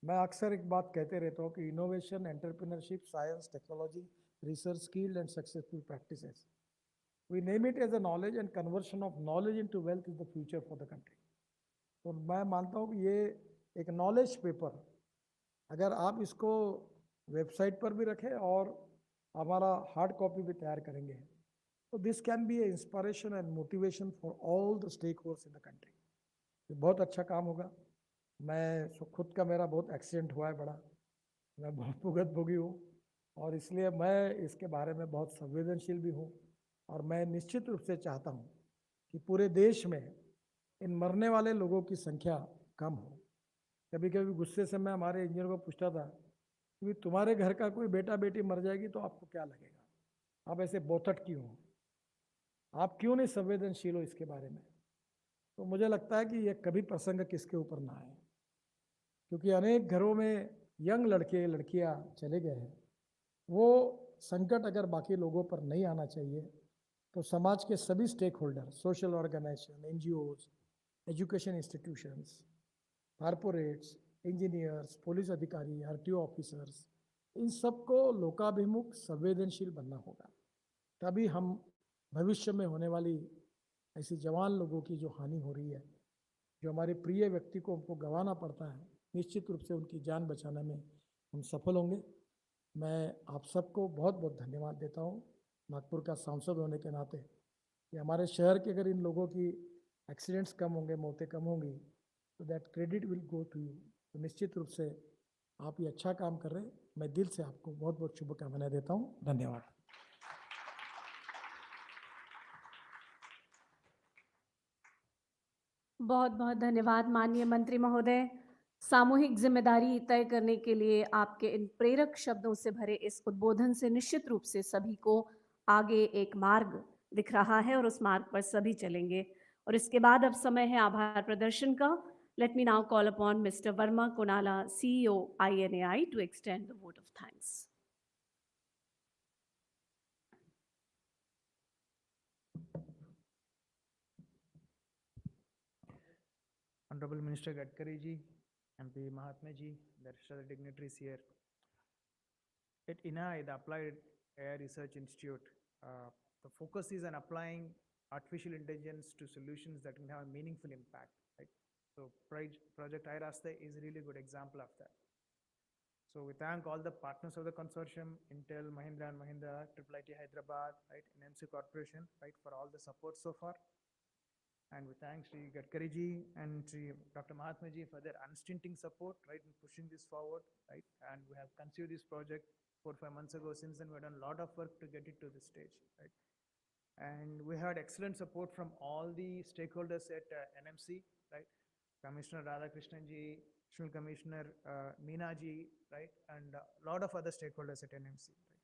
मैं अक्सर एक बात कहते रहता हूँ कि innovation, entrepreneurship, science, technology, research, skilled and successful practices, we name it as a knowledge, and conversion of knowledge into wealth is the future for the country. तो मैं मानता हूँ कि ये एक नॉलेज पेपर, अगर आप इसको वेबसाइट पर भी रखें और हमारा हार्ड कॉपी भी तैयार करेंगे, तो this can be a inspiration and motivation for all the stakeholders in the country. ये बहुत अच्छा काम होगा। मैं खुद का मेरा बहुत एक्सीडेंट हुआ है बड़ा, मैं बहुत भुगतभोगी हूँ, और इसलिए मैं इसके बारे में बहुत संवेदनशील भी हूँ। और मैं निश्चित रूप से चाहता हूँ कि पूरे देश में इन मरने वाले लोगों की संख्या कम हो। कभी कभी गुस्से से मैं हमारे इंजीनियर को पूछता था कि तुम्हारे घर का कोई बेटा बेटी मर जाएगी तो आपको क्या लगेगा, आप ऐसे बोथट क्यों हो, आप क्यों नहीं संवेदनशील हो इसके बारे में। तो मुझे लगता है कि ये कभी प्रसंग किसके ऊपर ना आए, क्योंकि अनेक घरों में यंग लड़के लड़कियां चले गए हैं। वो संकट अगर बाकी लोगों पर नहीं आना चाहिए, तो समाज के सभी stakeholder, social organisation, NGOs, education institutions, corporates, engineers, police अधिकारी, आरटीओ ऑफिसर्स, इन सबको लोकाभिमुख संवेदनशील बनना होगा। तभी हम भविष्य में होने वाली ऐसी जवान लोगों की जो हानि हो रही है, जो हमारे प्रिय व्यक्ति को हमको गंवाना पड़ता है, निश्चित रूप से उनकी जान बचाने में हम सफल होंगे। मैं आप सबको बहुत बहुत धन्यवाद देता हूँ नागपुर का सांसद होने के नाते, कि हमारे शहर के अगर इन लोगों की एक्सीडेंट्स कम होंगे, मौतें कम होंगी, तो that credit will go to you. तो निश्चित रूप से आप ये अच्छा काम कर रहे हैं। मैं दिल से आपको बहुत बहुत शुभकामनाएं देता हूँ। धन्यवाद। बहुत बहुत धन्यवाद माननीय मंत्री महोदय। सामूहिक जिम्मेदारी तय करने के लिए आपके इन प्रेरक शब्दों से भरे इस उद्बोधन से निश्चित रूप से सभी को आगे एक मार्ग दिख रहा है और उस मार्ग पर सभी चलेंगे। और इसके बाद अब समय है आभार प्रदर्शन का। Let me now call upon mister Varma Kunala, CEO INAI, to extend the vote of thanks. Honorable Minister Gadkari ji, MP Mahatma ji, the rest of the dignitaries here. At INAI, the Applied AI Research Institute, the focus is on applying artificial intelligence to solutions that can have a meaningful impact, right? So Project iRaste is a really good example of that. So we thank all the partners of the consortium, Intel, Mahindra and Mahindra, IIIT Hyderabad, right, NMC Corporation, right, for all the support so far. And we thank Sri Gadkari ji and Sri Dr. Mahatma ji for their unstinting support, right, in pushing this forward, right. And we have conceived this project 4-5 months ago. Since then, we've done a lot of work to get it to this stage, right. And we had excellent support from all the stakeholders at NMC, right. Commissioner Radhakrishnan ji, National Commissioner Meena ji, right, and a lot of other stakeholders at NMC. Right.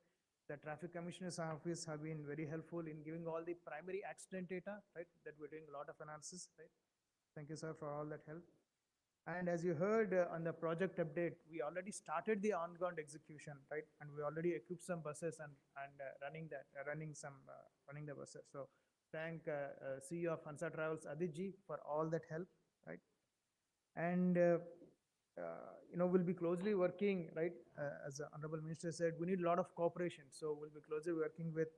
The Traffic Commissioner's Office have been very helpful in giving all the primary accident data, right, that we're doing a lot of analysis, right. Thank you, sir, for all that help. And as you heard on the project update, we already started the on-ground execution, right, and we already equipped some buses and running the buses. So thank CEO of Hansa Travels, Adit ji, for all that help, right. And we'll be closely working, right, as the Honorable Minister said, we need a lot of cooperation. So we'll be closely working with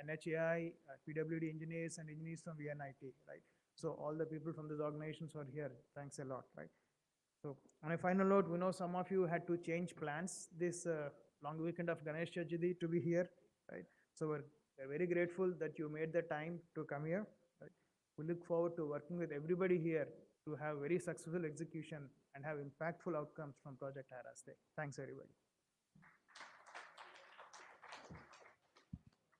NHAI, PWD engineers and engineers from VNIT, right. So all the people from these organizations are here. Thanks a lot, right. So on a final note, we know some of you had to change plans this long weekend of Ganesh Chaturthi to be here, right. So we're very grateful that you made the time to come here, right. We look forward to working with everybody here to have very successful execution and have impactful outcomes from Project iRaste. Thanks, everybody.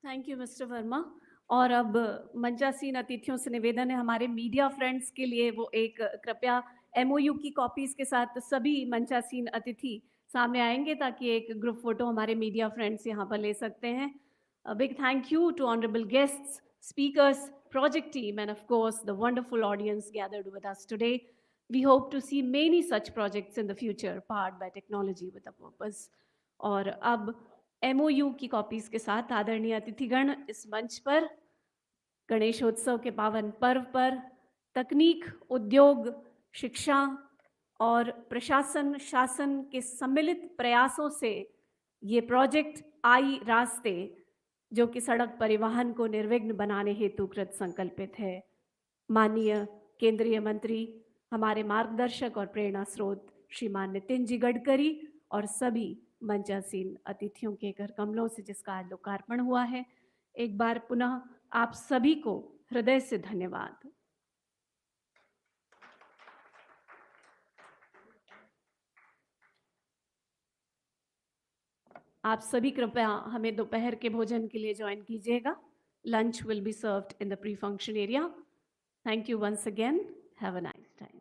Thank you, Mr. Verma. और अब मंचासीन अतिथियों से निवेदन है, हमारे मीडिया फ्रेंड्स के लिए वो एक कृपया MOU की कॉपीज के साथ सभी मंचासीन अतिथि सामने आएंगे ताकि एक ग्रुप फोटो हमारे मीडिया फ्रेंड्स यहाँ पर ले सकते हैं. A big thank you to honorable guests, speakers, project team, and of course the wonderful audience gathered with us today. We hope to see many such projects in the future powered by technology with a purpose. और अब MOU की कॉपीज के साथ आदरणीय अतिथिगण इस मंच पर गणेशोत्सव के पावन पर्व पर तकनीक, उद्योग, शिक्षा और प्रशासन शासन के सम्मिलित प्रयासों से ये प्रोजेक्ट आई रास्ते जो कि सड़क परिवहन को निर्विघ्न बनाने हेतु कृत संकल्पित है. माननीय केंद्रीय मंत्री, हमारे मार्गदर्शक और प्रेरणा स्रोत श्रीमान नितिन जी गडकरी और सभी मंचासीन अतिथियों के कर कमलों से जिसका आज लोकार्पण हुआ है, एक बार पुनः आप सभी को हृदय से धन्यवाद. आप सभी कृपया हमें दोपहर के भोजन के लिए ज्वाइन कीजिएगा. Lunch will be served in the pre function area. Thank you once again. Have a nice time.